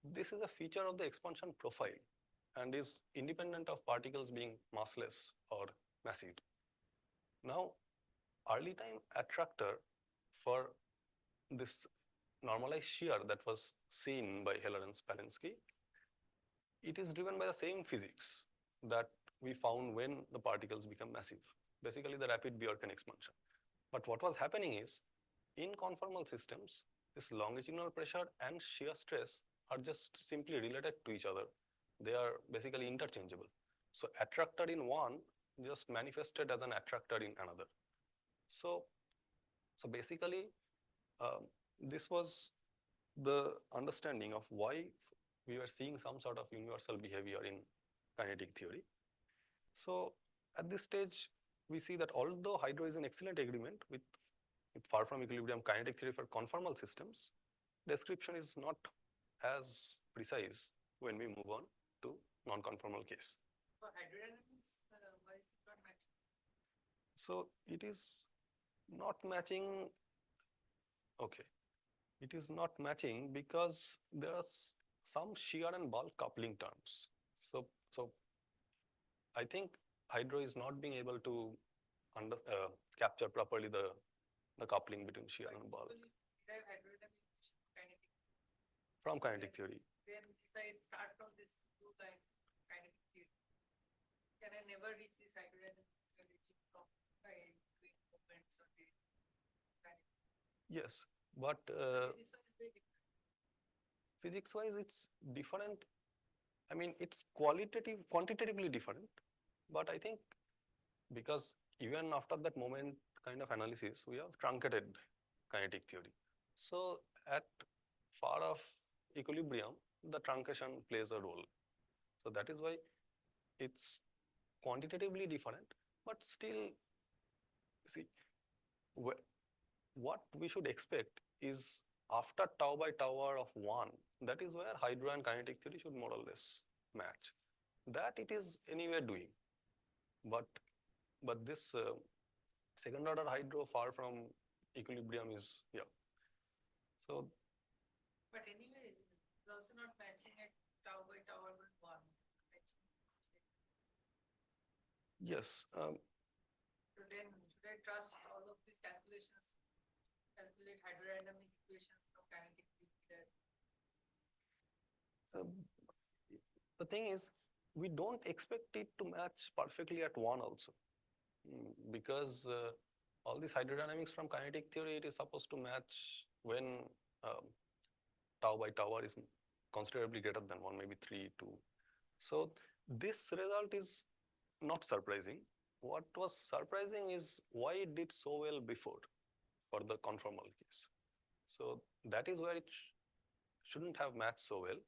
This is a feature of the expansion profile and is independent of particles being massless or massive. Now, early time attractor for this normalized shear that was seen by Heller and Spalensky, it is driven by the same physics that we found when the particles become massive, basically the rapid Bjorken expansion. But what was happening is, in conformal systems, this longitudinal pressure and shear stress are just simply related to each other. They are basically interchangeable. So attractor in one just manifested as an attractor in another. So basically, this was the understanding of why we were seeing some sort of universal behavior in kinetic theory. So at this stage, we see that although hydro is an excellent agreement with far from equilibrium kinetic theory for conformal systems, description is not as precise when we move on to non-conformal case. For hydrodynamics, why is it not matching? So it is not matching. Okay, it is not matching because there are some shear and bulk coupling terms. So I think hydro is not being able to capture properly the coupling between shear and bulk Usually, derive hydrodynamics kinetic. from kinetic theory. Then if I start from this blue line kinetic theory, can I never reach this hydrodynamic reaching from by doing movements or the kinetic? Yes, but Physics is very different. physics-wise, it's different. I mean, it's quantitatively different, but I think because even after that moment kind of analysis, we have truncated kinetic theory. So at far off equilibrium, the truncation plays a role. So that is why it's quantitatively different, but still, see, what we should expect is after tau by tau of 1, that is where hydro and kinetic theory should more or less match. That it is anyway doing. But this second order hydro far from equilibrium is, yeah. So, But anyway, it's also not matching at tau by tau over 1. yes, So then should I trust all of these calculations, calculate hydrodynamic equations from kinetic theory that the thing is, we don't expect it to match perfectly at 1 also. Because all this hydrodynamics from kinetic theory, it is supposed to match when tau by tau is considerably greater than 1, maybe 3, 2. So this result is not surprising. What was surprising is why it did so well before for the conformal case. So that is where it shouldn't have matched so well.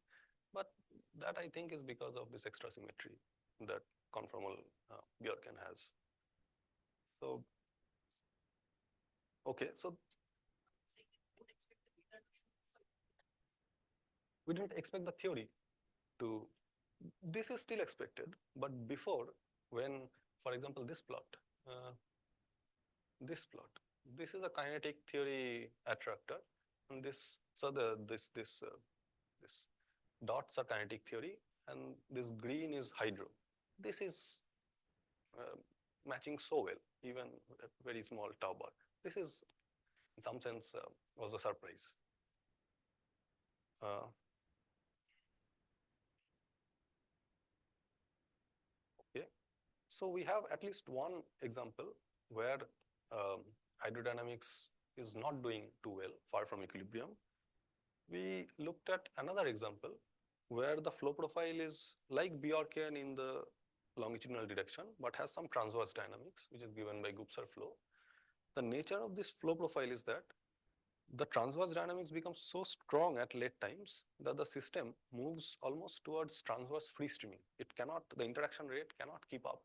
But that I think is because of this extra symmetry that conformal Bjorken has. So, okay, so we didn't expect the theory to, this is still expected, but before, when, for example, this plot, this is a kinetic theory attractor, and this, so this dots are kinetic theory, and this green is hydro. This is matching so well, even at very small tau bar. This is, in some sense, was a surprise. Okay, so we have at least one example where hydrodynamics is not doing too well, far from equilibrium. We looked at another example where the flow profile is like Bjorken in the longitudinal direction, but has some transverse dynamics, which is given by Gupser flow. the nature of this flow profile is that the transverse dynamics becomes so strong at late times that the system moves almost towards transverse free streaming. It cannot, the interaction rate cannot keep up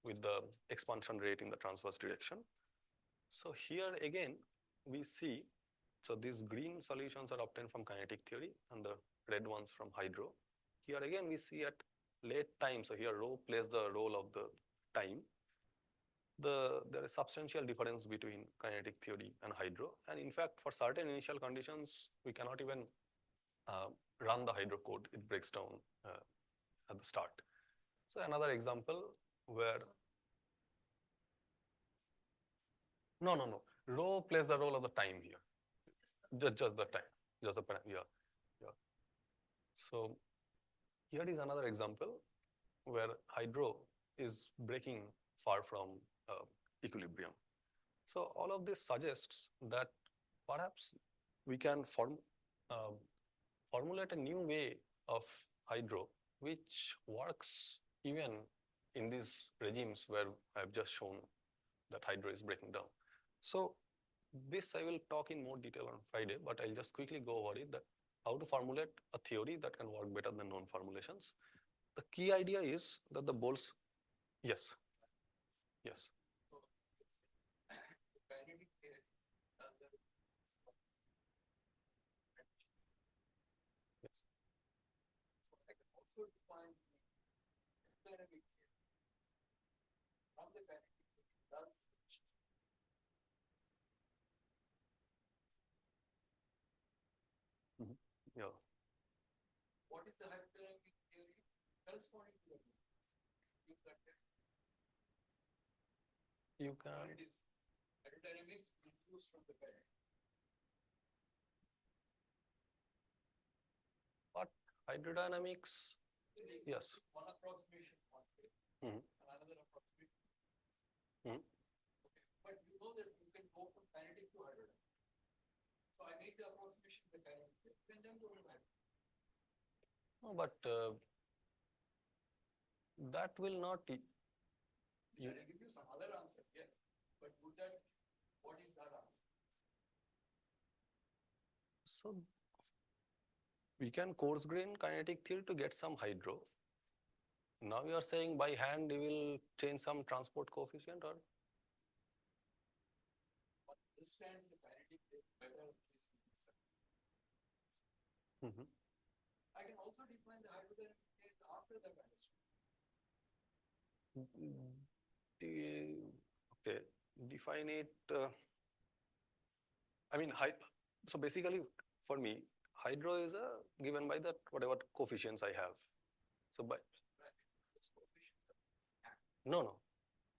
with the expansion rate in the transverse direction. So here again, we see, so these green solutions are obtained from kinetic theory and the red ones from hydro. Here again, we see at late time, so here rho plays the role of the time. There is substantial difference between kinetic theory and hydro. And in fact, for certain initial conditions, we cannot even run the hydro code. It breaks down at the start. So another example where, no. Rho plays the role of the time here. Just the time, just the, yeah. So here is another example where hydro is breaking far from equilibrium. So all of this suggests that perhaps we can formulate a new way of hydro which works even in these regimes where I've just shown that hydro is breaking down. So this I will talk in more detail on Friday, but I'll just quickly go over it, that how to formulate a theory that can work better than known formulations. The key idea is that the Boles, yes. So the kinetic theory and the Yes. so I can also define the hydrodynamic theory from the kinetic theory thus Yeah. what is the hydrodynamic theory corresponding to the You can. it is hydrodynamics induced from the kinetic. But hydrodynamics, yes. One approximation, one way, Mhm. and another approximation. Mhm. Okay, but you know that you can go from kinetic to hydrodynamics. So I made the approximation in the kinetic theory, and then go to hydrodynamics. No, but that will not. Can I give you some other answer? Yes, but would that, what is that answer? So we can coarse grain kinetic theory to get some hydro. Now you are saying by hand you will change some transport coefficient, or? But understands the kinetic theory better at least in this sense. Mhm. I can also define the hydrodynamic theory after that understanding. Okay, define it. I mean, so basically for me, hydro is given by that whatever coefficients I have. So by, Right? Those coefficients are no,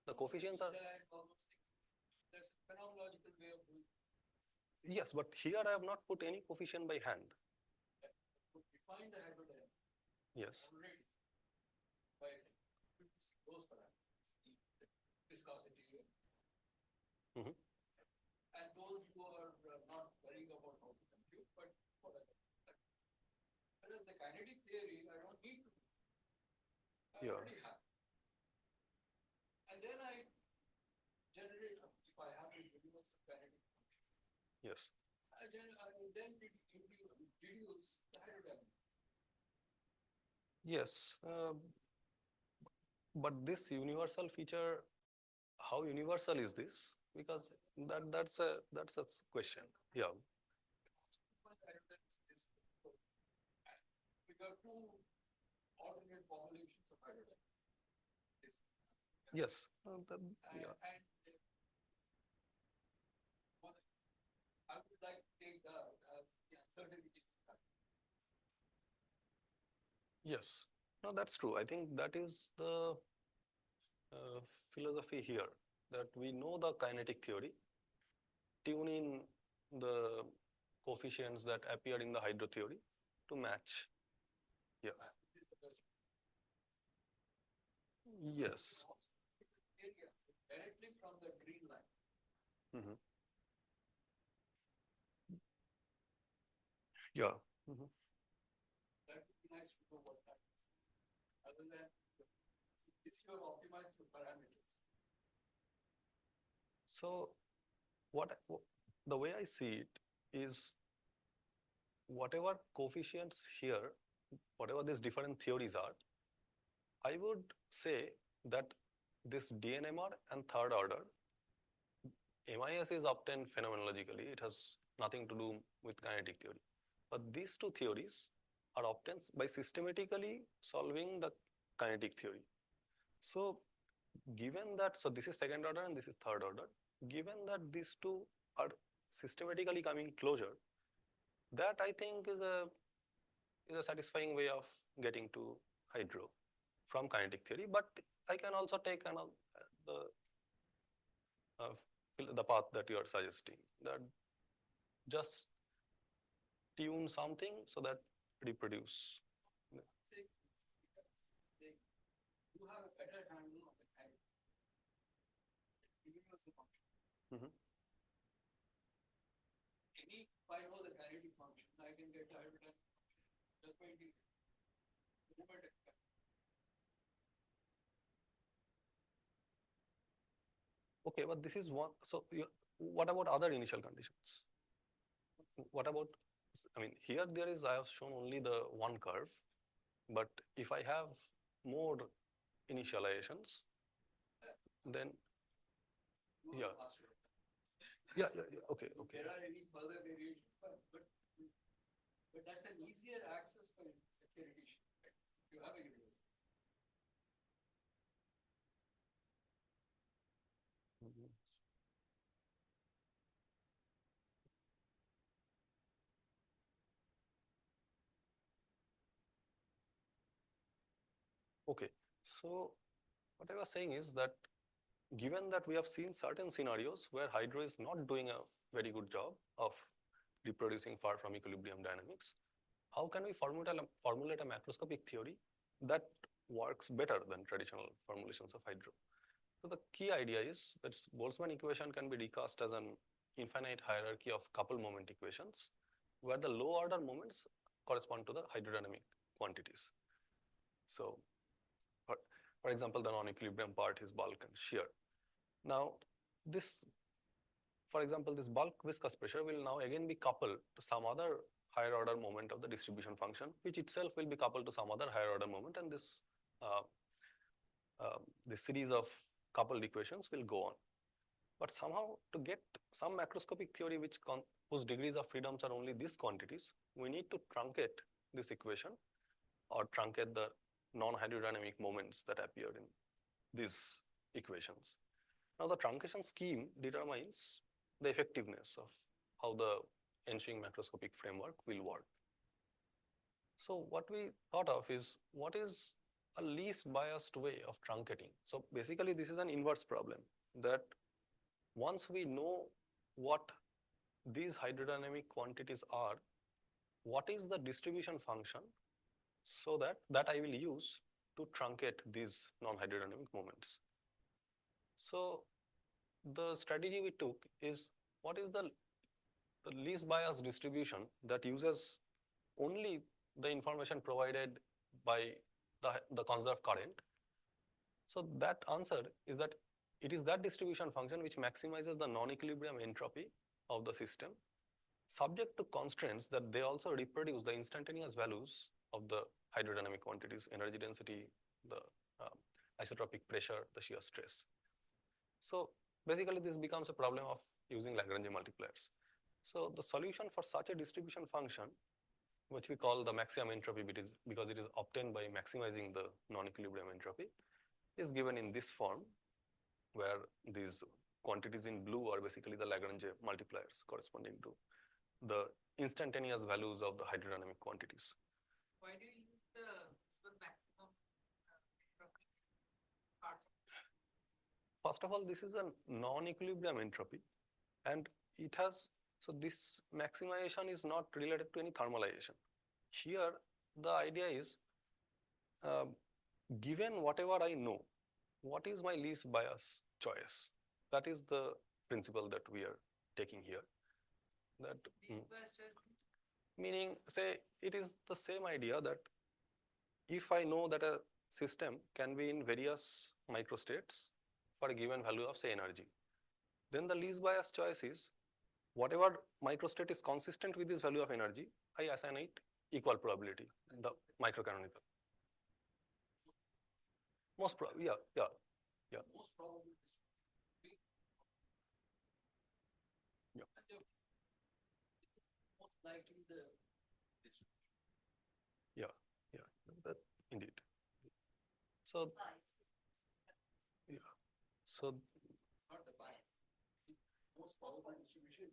the coefficients are, and all those things. That's a phenomenological way of doing it. yes, but here I have not put any coefficient by hand. To define the hydrodynamics Yes. already by those parameters, the viscosity Mhm. and those who are not worrying about how to compute, but whatever. Whereas the kinetic theory, I don't need to do. I Yeah. already have. And then I generate, if I have this universal kinetic function, Yes. I then deduce the hydrodynamics. Yes. But this universal feature, how universal is this? Because that's a question. Yeah. We got two alternate formulations of hydrodynamics. Yes. Yeah. And I would like to take the uncertainty. Yes. No, that's true. I think that is the philosophy here, that we know the kinetic theory, tune in the coefficients that appear in the hydro theory to match. Yeah. Yes. Directly from the green line. Mhm. Yeah. Mhm. That would be nice to know what that is. Other than this, you have optimized your parameters. So the way I see it is whatever coefficients here, whatever these different theories are, I would say that this DNMR and third order, MIS is obtained phenomenologically. It has nothing to do with kinetic theory. But these two theories are obtained by systematically solving the kinetic theory. So given that, so this is second order and this is third order, given that these two are systematically coming closer, that I think is a satisfying way of getting to hydro from kinetic theory. But I can also take the path that you are suggesting, that just tune something so that reproduce. Say, you have a better handle on the time. Giving us a function. Mhm. If I know the kinetic function, I can get the hydrodynamic function just by integrating. Okay, but this is one. So what about other initial conditions? What about, I mean, here I have shown only the one curve, but if I have more initializations, then yeah. Yeah, okay. There are any further variations, but that's an easier access for accreditation. Right? If you have a university. Mhm. Okay, so what I was saying is that given that we have seen certain scenarios where hydro is not doing a very good job of reproducing far from equilibrium dynamics, how can we formulate a macroscopic theory that works better than traditional formulations of hydro? So the key idea is that Boltzmann equation can be recast as an infinite hierarchy of couple moment equations, where the low order moments correspond to the hydrodynamic quantities. So for example, the non-equilibrium part is bulk and shear. Now, for example, this bulk viscous pressure will now again be coupled to some other higher order moment of the distribution function, which itself will be coupled to some other higher order moment, and this series of coupled equations will go on. But somehow, to get some macroscopic theory whose degrees of freedoms are only these quantities, we need to truncate this equation or truncate the non-hydrodynamic moments that appear in these equations. Now, the truncation scheme determines the effectiveness of how the ensuing macroscopic framework will work. So what we thought of is, what is a least biased way of truncating? So basically, this is an inverse problem, that once we know what these hydrodynamic quantities are, what is the distribution function so that I will use to truncate these non-hydrodynamic moments. So the strategy we took is, what is the least bias distribution that uses only the information provided by the conserved current? So that answer is that it is that distribution function which maximizes the non-equilibrium entropy of the system, subject to constraints that they also reproduce the instantaneous values of the hydrodynamic quantities, energy density, the isotropic pressure, the shear stress. So basically, this becomes a problem of using Lagrange multipliers. So the solution for such a distribution function, which we call the maximum entropy because it is obtained by maximizing the non-equilibrium entropy, is given in this form, where these quantities in blue are basically the Lagrange multipliers corresponding to the instantaneous values of the hydrodynamic quantities. Why do you use the maximum entropy part? First of all, this is a non-equilibrium entropy, and it has, so this maximization is not related to any thermalization. Here, the idea is, given whatever I know, what is my least bias choice? That is the principle that we are taking here. That Least bias choice meaning, say, it is the same idea that if I know that a system can be in various microstates for a given value of, say, energy, then the least bias choice is whatever microstate is consistent with this value of energy, I assign it equal probability, the microcanonical. Most probably, yeah. Most probably. Yeah. Most likely the Yeah, that indeed. So, yeah, so not the bias. Most probable distribution.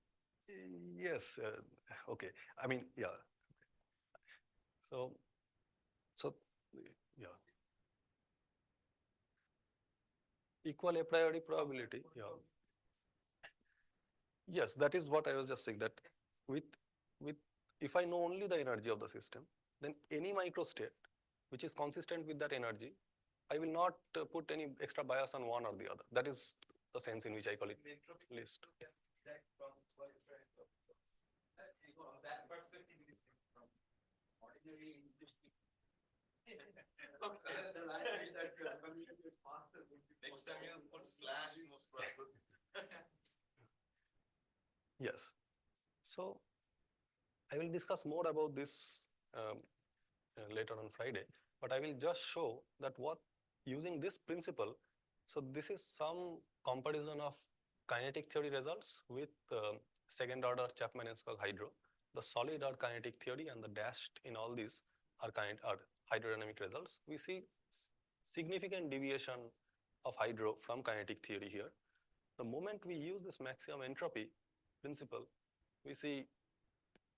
yes, okay. I mean, yeah. So, yeah. Equal a priori probability, yeah. Yes, that is what I was just saying, that with, if I know only the energy of the system, then any microstate which is consistent with that energy, I will not put any extra bias on one or the other. That is the sense in which I call it list. From that perspective, it is from ordinary linguistic. The language that you are familiar with faster would be. Next time you put slash most probable. Yes. So I will discuss more about this later on Friday, but I will just show that what using this principle. So this is some comparison of kinetic theory results with second order Chapman-Enskog hydro. The solid are kinetic theory and the dashed in all these are hydrodynamic results. We see significant deviation of hydro from kinetic theory here. The moment we use this maximum entropy principle, we see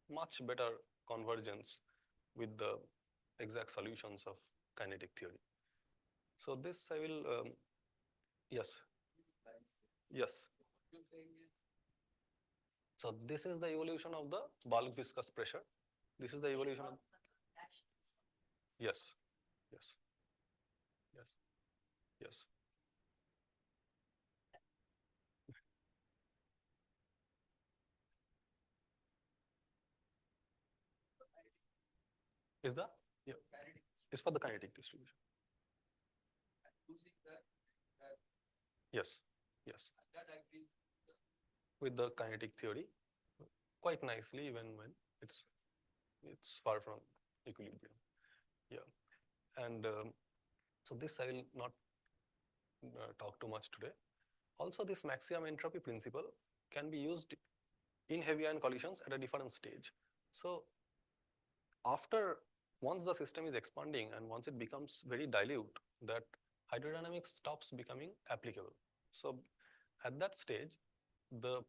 much better convergence with the exact solutions of kinetic theory. So this I will, yes. You're saying is So this is the evolution of the bulk viscous pressure. This is the evolution of, yes. Is the, yeah, kinetic it's for the kinetic distribution. using that Yes, that agrees with the kinetic theory quite nicely even when it's far from equilibrium. Yeah, and so this I will not talk too much today. Also, this maximum entropy principle can be used in heavy ion collisions at a different stage. So once the system is expanding and once it becomes very dilute, that hydrodynamics stops becoming applicable. So at that stage, the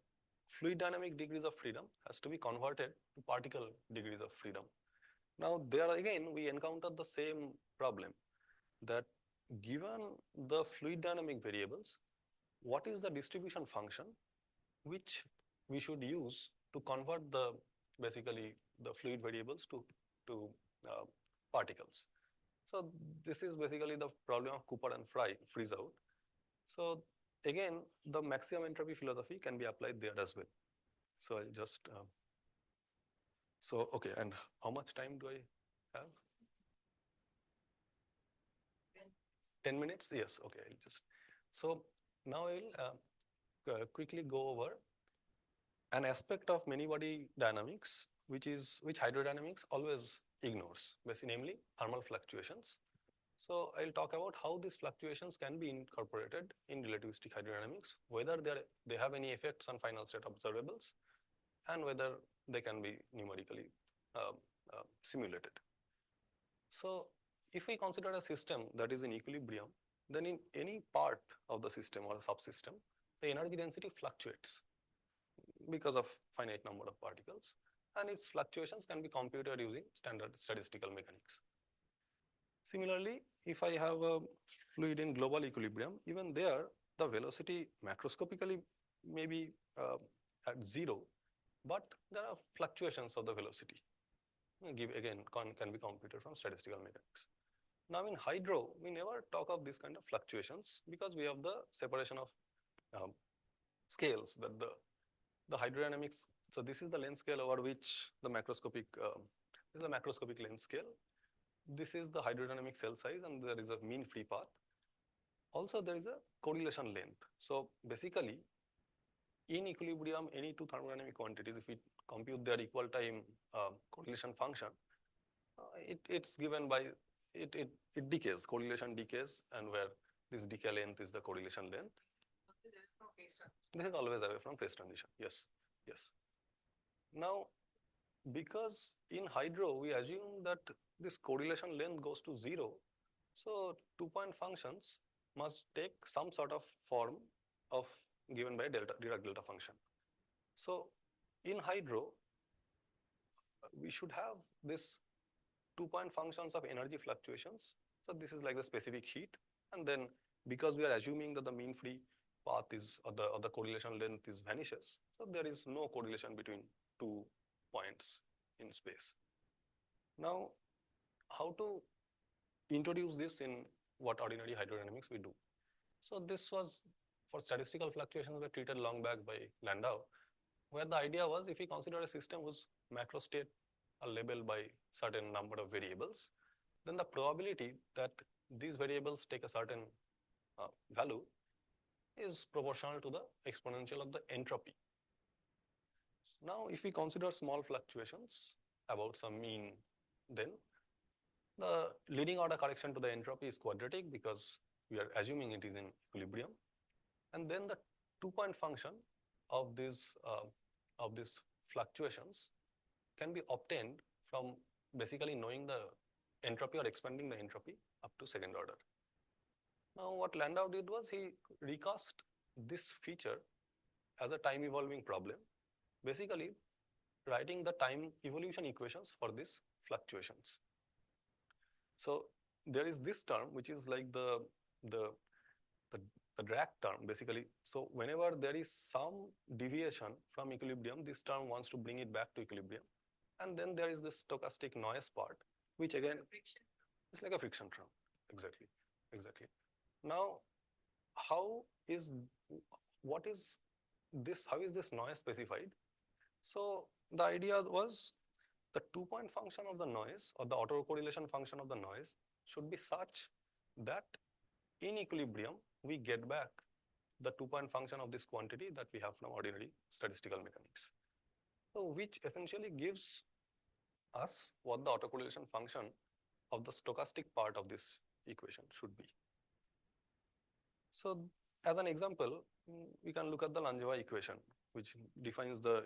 fluid dynamic degrees of freedom has to be converted to particle degrees of freedom. Now there again, we encounter the same problem, that given the fluid dynamic variables, what is the distribution function which we should use to convert basically the fluid variables to particles. So this is basically the problem of Cooper and freeze out. So again, the maximum entropy philosophy can be applied there as well. So I'll just, so okay, and how much time do I have? 10 minutes? Yes, okay, I'll just, so now I will quickly go over an aspect of many body dynamics, which hydrodynamics always ignores, basically, namely thermal fluctuations. So I'll talk about how these fluctuations can be incorporated in relativistic hydrodynamics, whether they have any effects on final state observables, and whether they can be numerically simulated. So if we consider a system that is in equilibrium, then in any part of the system or a subsystem, the energy density fluctuates because of finite number of particles, and its fluctuations can be computed using standard statistical mechanics. Similarly, if I have a fluid in global equilibrium, even there, the velocity macroscopically may be at 0, but there are fluctuations of the velocity. Again, can be computed from statistical mechanics. Now in hydro, we never talk of this kind of fluctuations because we have the separation of scales, that the hydrodynamics. So this is the length scale over which the macroscopic, this is the macroscopic length scale. This is the hydrodynamic cell size, and there is a mean free path. Also, there is a correlation length. So basically, in equilibrium, any two thermodynamic quantities, if we compute their equal time correlation function, it's given by, it decays, correlation decays, and where this decay length is the correlation length. This is always away from phase transition. Yes, yes. Now, because in hydro, we assume that this correlation length goes to 0, so 2-point functions must take some sort of form of given by Dirac delta function. So in hydro, we should have this 2-point functions of energy fluctuations. So this is like the specific heat, and then because we are assuming that the mean free path is, or the correlation length is vanishes, so there is no correlation between 2 points in space. Now, how to introduce this in what ordinary hydrodynamics we do? So this was for statistical fluctuations were treated long back by Landau, where the idea was, if we consider a system whose macro state are labeled by certain number of variables, then the probability that these variables take a certain value is proportional to the exponential of the entropy. Now, if we consider small fluctuations about some mean, then the leading order correction to the entropy is quadratic because we are assuming it is in equilibrium. And then the 2-point function of these fluctuations can be obtained from basically knowing the entropy or expanding the entropy up to second order. Now, what Landau did was he recast this feature as a time evolving problem, basically writing the time evolution equations for these fluctuations. So there is this term which is like the drag term basically. So whenever there is some deviation from equilibrium, this term wants to bring it back to equilibrium. And then there is the stochastic noise part, which again, it's like a friction term. Exactly, exactly. Now, how is this noise specified? So the idea was the 2-point function of the noise, or the autocorrelation function of the noise, should be such that in equilibrium, we get back the 2-point function of this quantity that we have from ordinary statistical mechanics. So which essentially gives us what the autocorrelation function of the stochastic part of this equation should be. So as an example, we can look at the Langevin equation, which defines the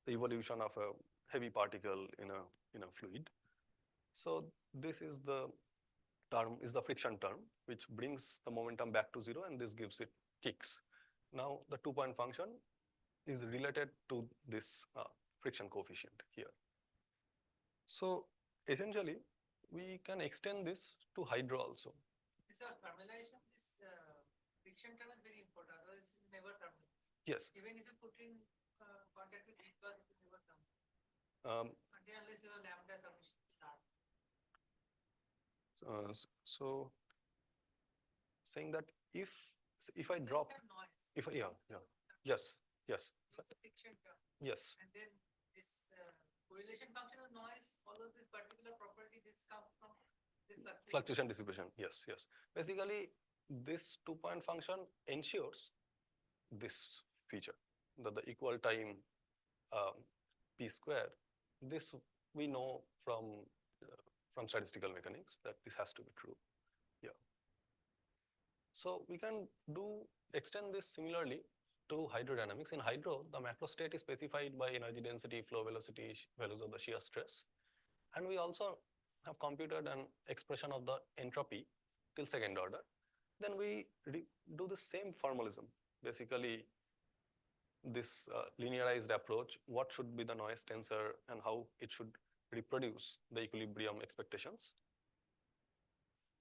evolution of a heavy particle in a fluid. So this is the term, is the friction term, which brings the momentum back to 0, and this gives it kicks. Now the 2-point function is related to this friction coefficient here. So essentially, we can extend this to hydro also. This thermalization, this friction term is very important, otherwise it's never thermalized. Yes. Even if you put in contact with heat gas, it will never thermalize. Unless your lambda sufficient large. So saying that if I drop, if yes, yes, Friction term. yes. And then this correlation function of noise, all of this particular property, this comes from this Fluctuation dissipation, yes, yes. Basically, this 2-point function ensures this feature, that the equal time p square. This we know from statistical mechanics that this has to be true. Yeah. So we can extend this similarly to hydrodynamics. In hydro, the macro state is specified by energy density, flow velocity, values of the shear stress. And we also have computed an expression of the entropy till second order. Then we do the same formalism. Basically, this linearized approach, what should be the noise tensor and how it should reproduce the equilibrium expectations.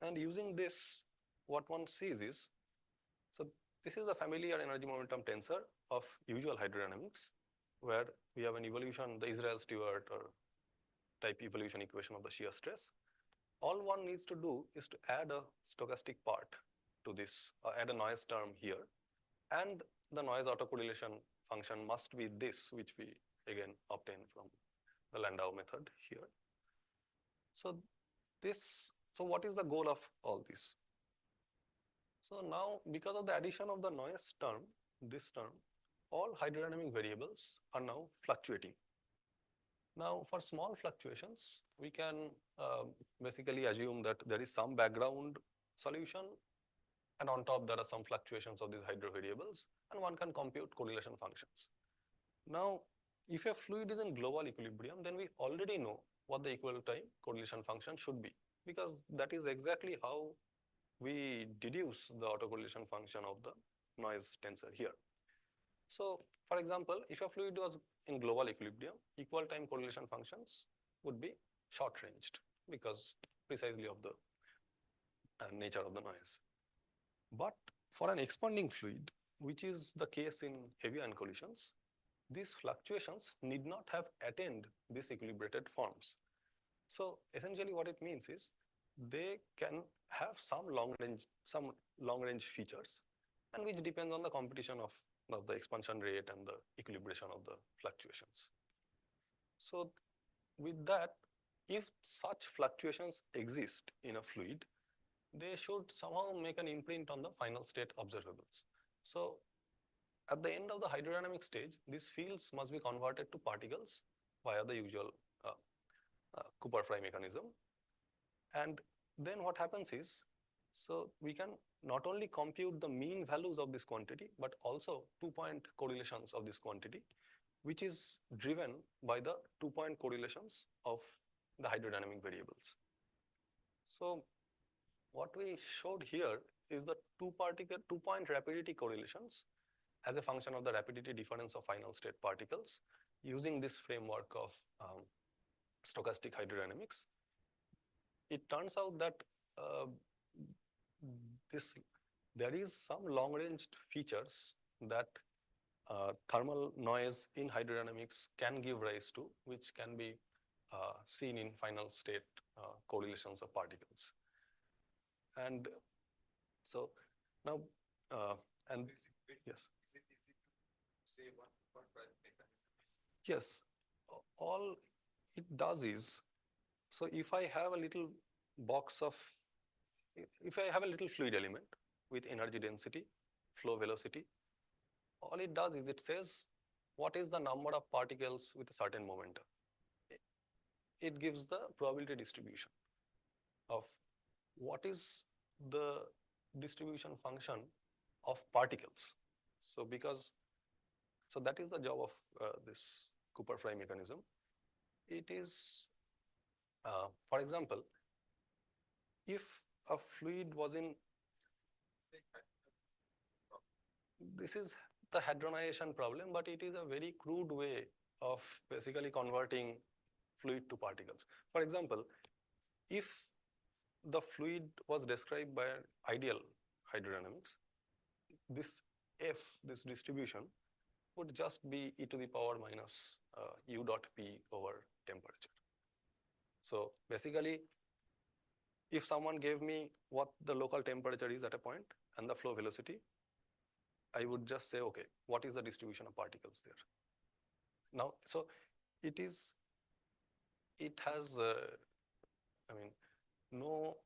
And using this, what one sees is, so this is the familiar energy momentum tensor of usual hydrodynamics, where we have an evolution, the Israel-Stewart or type evolution equation of the shear stress. All one needs to do is to add a stochastic part to this, add a noise term here, and the noise autocorrelation function must be this, which we again obtain from the Landau method here. So what is the goal of all this? So now, because of the addition of the noise term, this term, all hydrodynamic variables are now fluctuating. Now, for small fluctuations, we can basically assume that there is some background solution, and on top there are some fluctuations of these hydro variables, and one can compute correlation functions. Now, if a fluid is in global equilibrium, then we already know what the equal time correlation function should be, because that is exactly how we deduce the autocorrelation function of the noise tensor here. So, for example, if a fluid was in global equilibrium, equal time correlation functions would be short-ranged because precisely of the nature of the noise. But for an expanding fluid, which is the case in heavy ion collisions, these fluctuations need not have attained these equilibrated forms. So essentially what it means is they can have some long range features, and which depends on the competition of the expansion rate and the equilibration of the fluctuations. So with that, if such fluctuations exist in a fluid, they should somehow make an imprint on the final state observables. So at the end of the hydrodynamic stage, these fields must be converted to particles via the usual Cooper-Frye mechanism. And then what happens is, so we can not only compute the mean values of this quantity, but also 2-point correlations of this quantity, which is driven by the 2-point correlations of the hydrodynamic variables. So what we showed here is the 2-point rapidity correlations as a function of the rapidity difference of final state particles using this framework of stochastic hydrodynamics. It turns out that there is some long-ranged features that thermal noise in hydrodynamics can give rise to, which can be seen in final state correlations of particles. And so now, and yes. Is it easy to say one mechanism? Yes, all it does is, so if I have a little box of, if I have a little fluid element with energy density, flow velocity, all it does is it says what is the number of particles with a certain momentum. It gives the probability distribution of what is the distribution function of particles. So so that is the job of this Cooper-Frye mechanism. It is, for example, if a fluid was in, this is the hadronization problem, but it is a very crude way of basically converting fluid to particles. For example, if the fluid was described by ideal hydrodynamics, this F, this distribution, would just be e to the power minus u dot p over temperature. So basically, if someone gave me what the local temperature is at a point and the flow velocity, I would just say, okay, what is the distribution of particles there? Now, so it has, I mean, no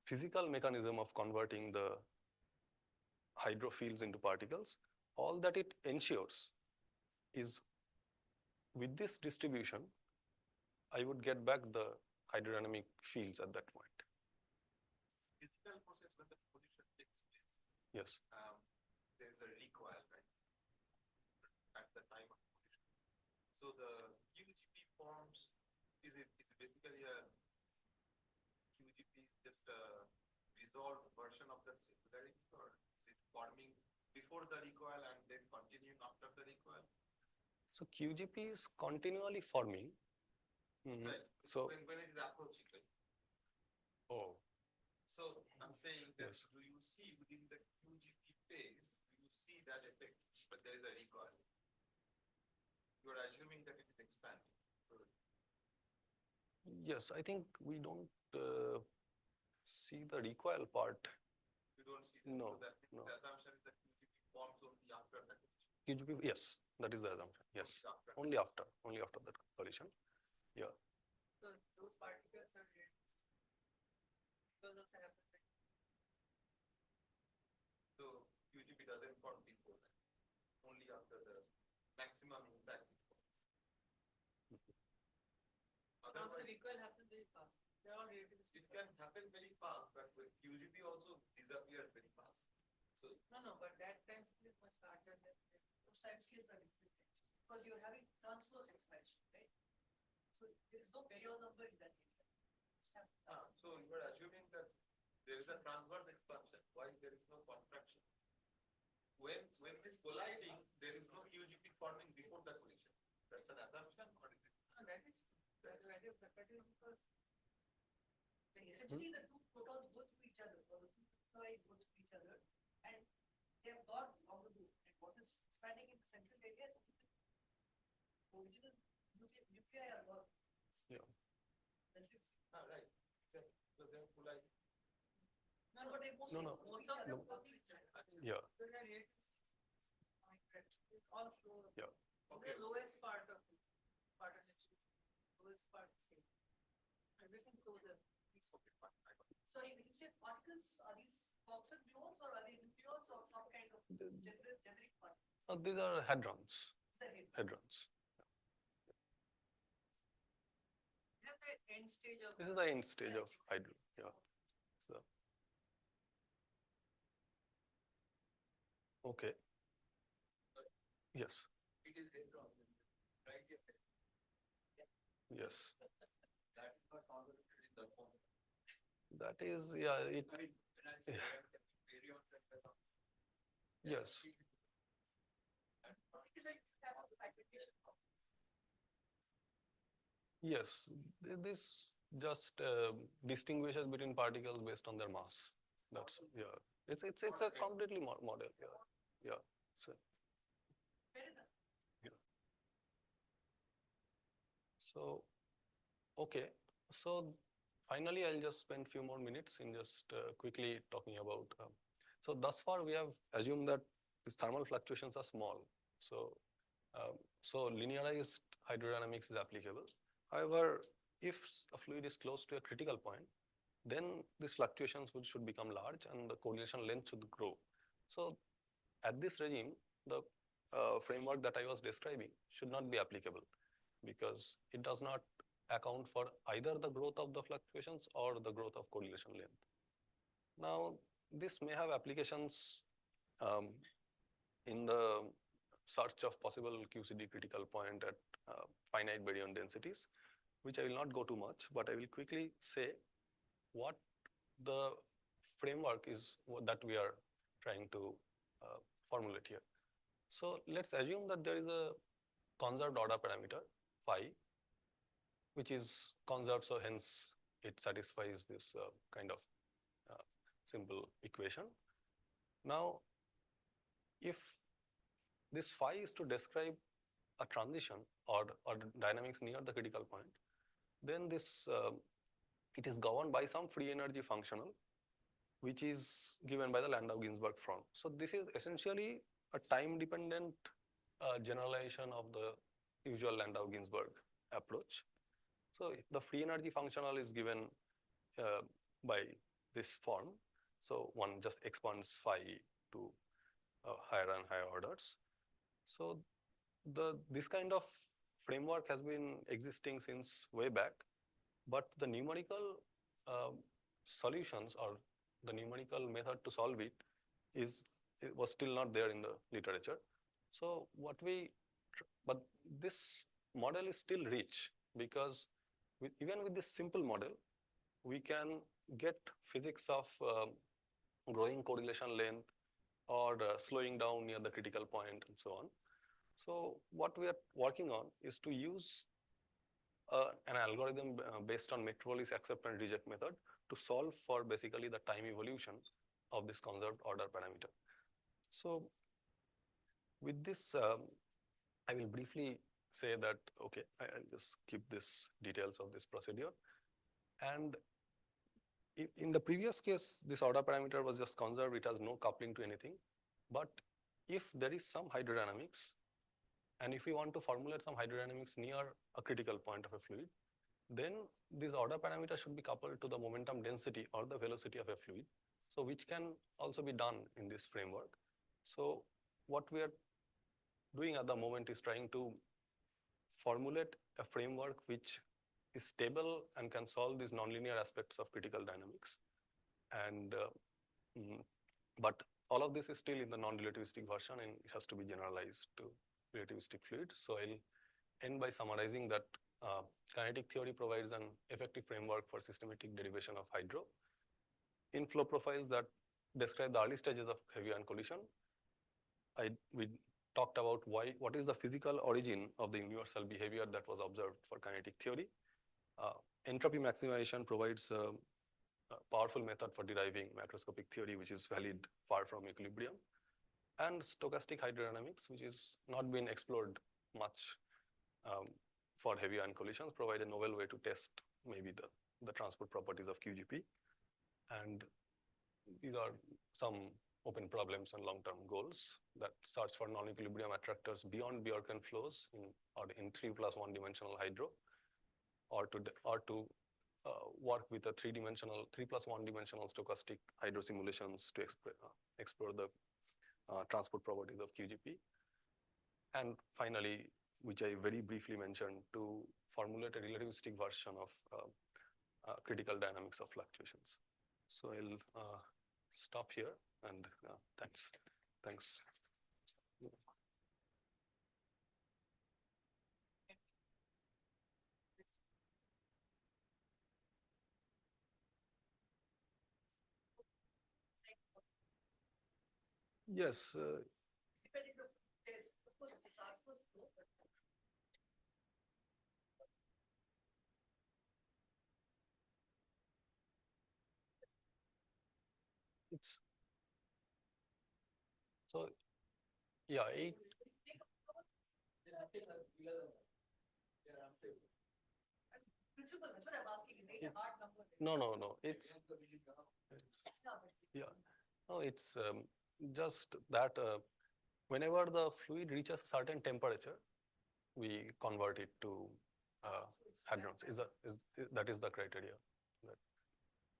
physical mechanism of converting the hydrofields into particles. All that it ensures is with this distribution, I would get back the hydrodynamic fields at that point. Physical process when the collision takes place. Yes. There is a recoil, right? At the time of collision. So the QGP forms, is basically a QGP just a resolved version of that singularity, or is it forming before the recoil and then continuing after the recoil? So QGP is continually forming. Right. So when it is approaching, right? Oh. So I'm saying that Yes. do you see within the QGP phase, do you see that effect, but there is a recoil? You are assuming that it is expanding. Yes, I think we don't see the recoil part. You don't see that. No, So that means no. the assumption is that QGP forms only after that. QGP, yes, that is the assumption. Yes, Only after. only after that collision. Yeah. So those particles are realistic. Those also happen. So QGP doesn't form before that. only after the maximum impact. Now the Otherwise, recoil happens very fast. They're all relativistic. it can happen very fast, but with QGP also disappears very fast. So No, but that time scale is much larger than those time scales are different because you're having transverse expansion, right? So there is no period number in that area. so you are assuming that there is a transverse expansion while there is no contraction. When it is colliding, there is no QGP forming before the collision. That's an assumption, or is it? No, that is because essentially the two protons go through each other, or the two nuclei go through each other, and they have gone on the loop. And what is expanding in the central area is the original nuclei are gone. Yeah. Right. Exactly. So they are colliding. No, but they mostly No. go each other, No. go through each other. Yeah. Because they are relativistic. All flow. Okay. The lowest part of it, lowest part is here. Everything flows there. Okay, fine. I got it. Sorry, when you say particles, are these Thomson gluons or are they nucleons or some kind of generic particles? These are hadrons. Is that it? Hadrons. This is the end stage of. This is the end stage of hydro. Yeah. So. Okay. Yes. It is hadron, right? Yes. That is not convoluted in the form. That is, yeah. It. I mean, when I say baryons and mesons. Yes. Yes. This just distinguishes between particles based on their mass. That's yeah. It's a completely model. Yeah. Yeah. So. So, okay. So finally, I'll just spend few more minutes in just quickly talking about. So thus far, we have assumed that these thermal fluctuations are small. So linearized hydrodynamics is applicable. However, if a fluid is close to a critical point, then these fluctuations should become large and the correlation length should grow. So at this regime, the framework that I was describing should not be applicable because it does not account for either the growth of the fluctuations or the growth of correlation length. Now, this may have applications in the search of possible QCD critical point at finite baryon densities, which I will not go too much, but I will quickly say what the framework is that we are trying to formulate here. So let's assume that there is a conserved order parameter phi, which is conserved, so hence it satisfies this kind of simple equation. Now, if this phi is to describe a transition or dynamics near the critical point, then this it is governed by some free energy functional, which is given by the Landau-Ginzburg form. So this is essentially a time-dependent generalization of the usual Landau-Ginzburg approach. So the free energy functional is given by this form. So one just expands phi to higher and higher orders. So this kind of framework has been existing since way back, but the numerical solutions or the numerical method to solve it was still not there in the literature. So but this model is still rich because even with this simple model, we can get physics of growing correlation length or slowing down near the critical point and so on. So what we are working on is to use an algorithm based on Metropolis accept and reject method to solve for basically the time evolution of this conserved order parameter. So with this, I will briefly say that, okay, I'll just skip this details of this procedure. And in the previous case, this order parameter was just conserved. It has no coupling to anything. But if there is some hydrodynamics, and if we want to formulate some hydrodynamics near a critical point of a fluid, then this order parameter should be coupled to the momentum density or the velocity of a fluid. So which can also be done in this framework. So what we are doing at the moment is trying to formulate a framework which is stable and can solve these nonlinear aspects of critical dynamics. And but all of this is still in the non-relativistic version, and it has to be generalized to relativistic fluids. So I'll end by summarizing that kinetic theory provides an effective framework for systematic derivation of hydro. In flow profiles that describe the early stages of heavy ion collision, we talked about what is the physical origin of the universal behavior that was observed for kinetic theory. Entropy maximization provides a powerful method for deriving macroscopic theory, which is valid far from equilibrium. And stochastic hydrodynamics, which is not been explored much for heavy ion collisions, provide a novel way to test maybe the transport properties of QGP. And these are some open problems and long-term goals that search for non-equilibrium attractors beyond Bjorken flows in 3+1 dimensional hydro, or to work with a 3+1 dimensional stochastic hydro simulations to explore the transport properties of QGP. And finally, which I very briefly mentioned, to formulate a relativistic version of critical dynamics of fluctuations. So I'll stop here, and thanks. Yes. Depending on test, of course, it's a transverse flow, but It's so yeah, principle, that's what I'm asking, is it a hard number? no, it's yeah, no, it's just that whenever the fluid reaches a certain temperature, we convert it to hadrons. That is the criteria. That,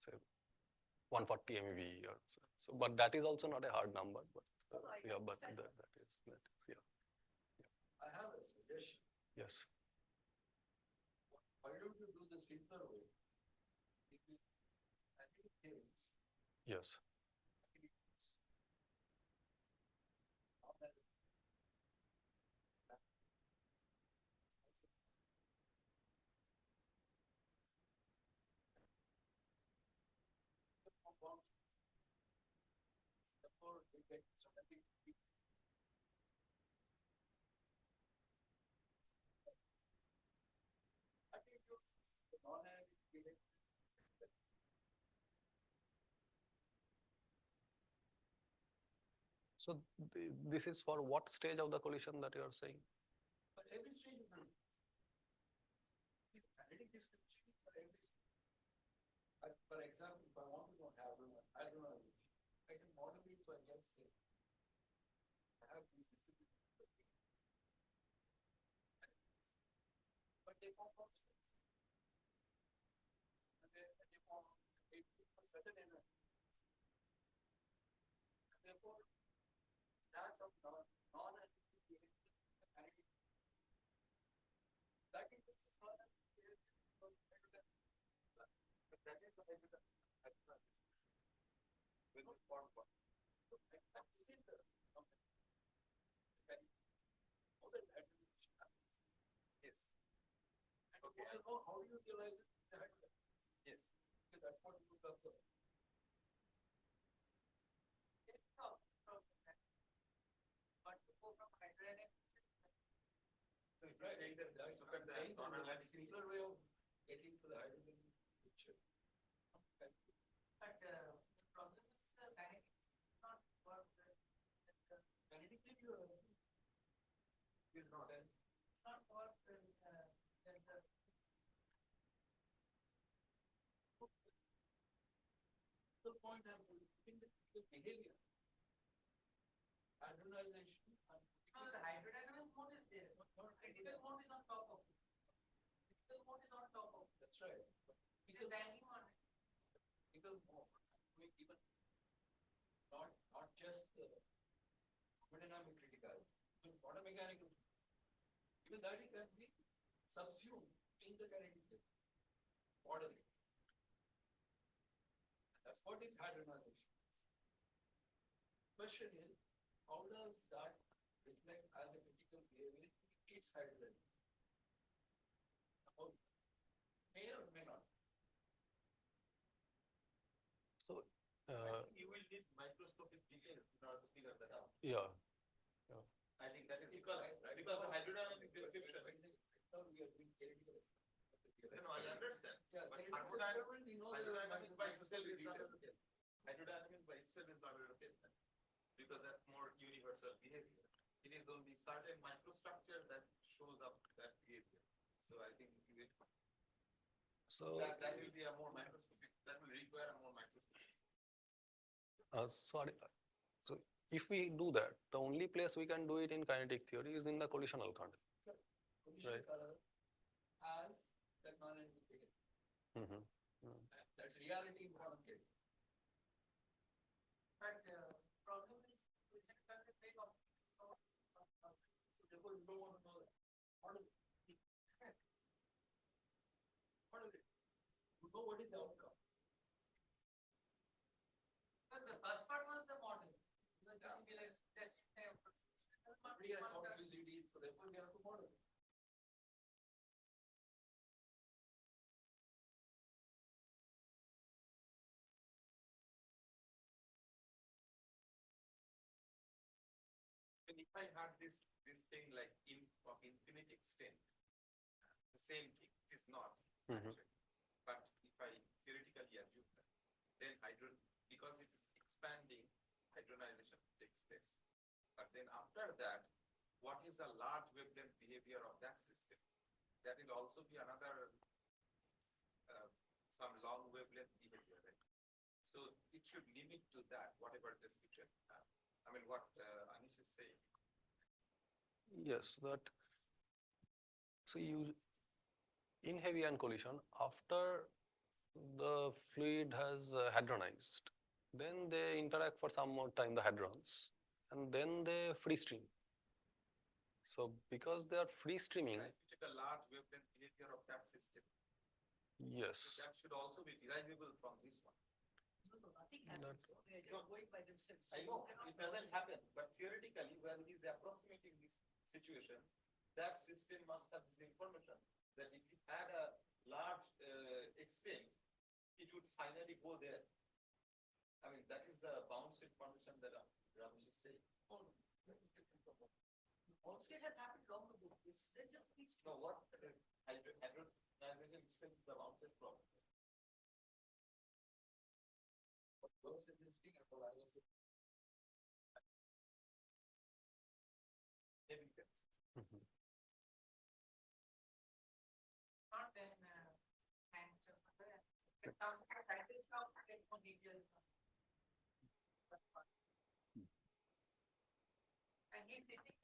say 140 MeV or so. But that is also not a hard number. But yeah, but that is yeah. I have a suggestion. Yes. Why don't you do the simpler way? I think things. Yes. So this is for what stage of the collision that you are saying? But every stage of the kinetic description for every stage. For example, if I want to know hydrodynamics, I can model it by just say I have this distribution. But they form constants. And they form a certain energy. And therefore, that's some non-analytic behavior. That is not a behavior. But that is the way with the with the form one. So I'm still the yes. And okay. You know how you utilize it? Yes. Because that's what you observe. But to go from hydrodynamics. So right, look at the simpler way of getting to the hydrodynamic picture. But the problem is the kinetic not for the Kinetically, you will not. not for the point I'm putting the behavior. Hydrogenization. no, the hydrodynamic mode is there. Critical mode is on top of it. Critical mode is on top of it. That's right. It is banging on it. Critical mode. Even not just the hydrodynamic critical. So bottom mechanical. Even that it can be subsumed in the kinetic modeling. That's what is hydrodynamics. Question is, how does that reflect as a critical behavior in its hydrodynamics? How may or may not. So, I think you will need microscopic details in order to figure that out. yeah, I think that is because the hydrodynamic description. Now we are doing theoretical No, I understand. Yeah, But theoretical hydrodynamic, experiment, we know there are hydrodynamics by itself is not details. enough. Hydrodynamics by itself is not enough because that's more universal behavior. It is only certain microstructure that shows up that behavior. So I think so, that will be a more microscopic. That will require a more microscopic. sorry. So if we do that, the only place we can do it in kinetic theory is in the collisional kernel. Collision Right. color as the non-indicator. Mhm. That's reality in quantum case. But problem is, we can cut the big of. So therefore you don't want to know that. What is it? What is it? You know what is the outcome. But the first part was the model. Then Yeah. it will be like test. Nobody has found UCD, so therefore we have to model. And if I had this thing like of infinite extent, the same thing, it is not Mhm. actually. But if I theoretically assume that, then because it is expanding, hydronization takes place. But then after that, what is the large wavelength behavior of that system? That will also be another some long wavelength behavior, right? So it should limit to that, whatever description. I mean, what Anish is saying. Yes, that. So you in heavy ion collision, after the fluid has hadronized, then they interact for some more time, the hadrons, and then they free stream. So because they are free streaming, Right? Which is the large wavelength behavior of that system. yes, That should also be derivable from this one. No, nothing happens. They are No. just going by themselves. I know it doesn't happen, but theoretically, when he is approximating this situation, that system must have this information that if it had a large extent, it would finally go there. I mean, that is the bound state condition that Ramesh is saying. Oh, no, that is different from what. Outside had happened long ago. This, they just please. No, what hydrodynamization itself is the bound state problem. What works in this thing and what I was saying. Evidence. Mhm. Not then, and I think I'll get more details. And he's sitting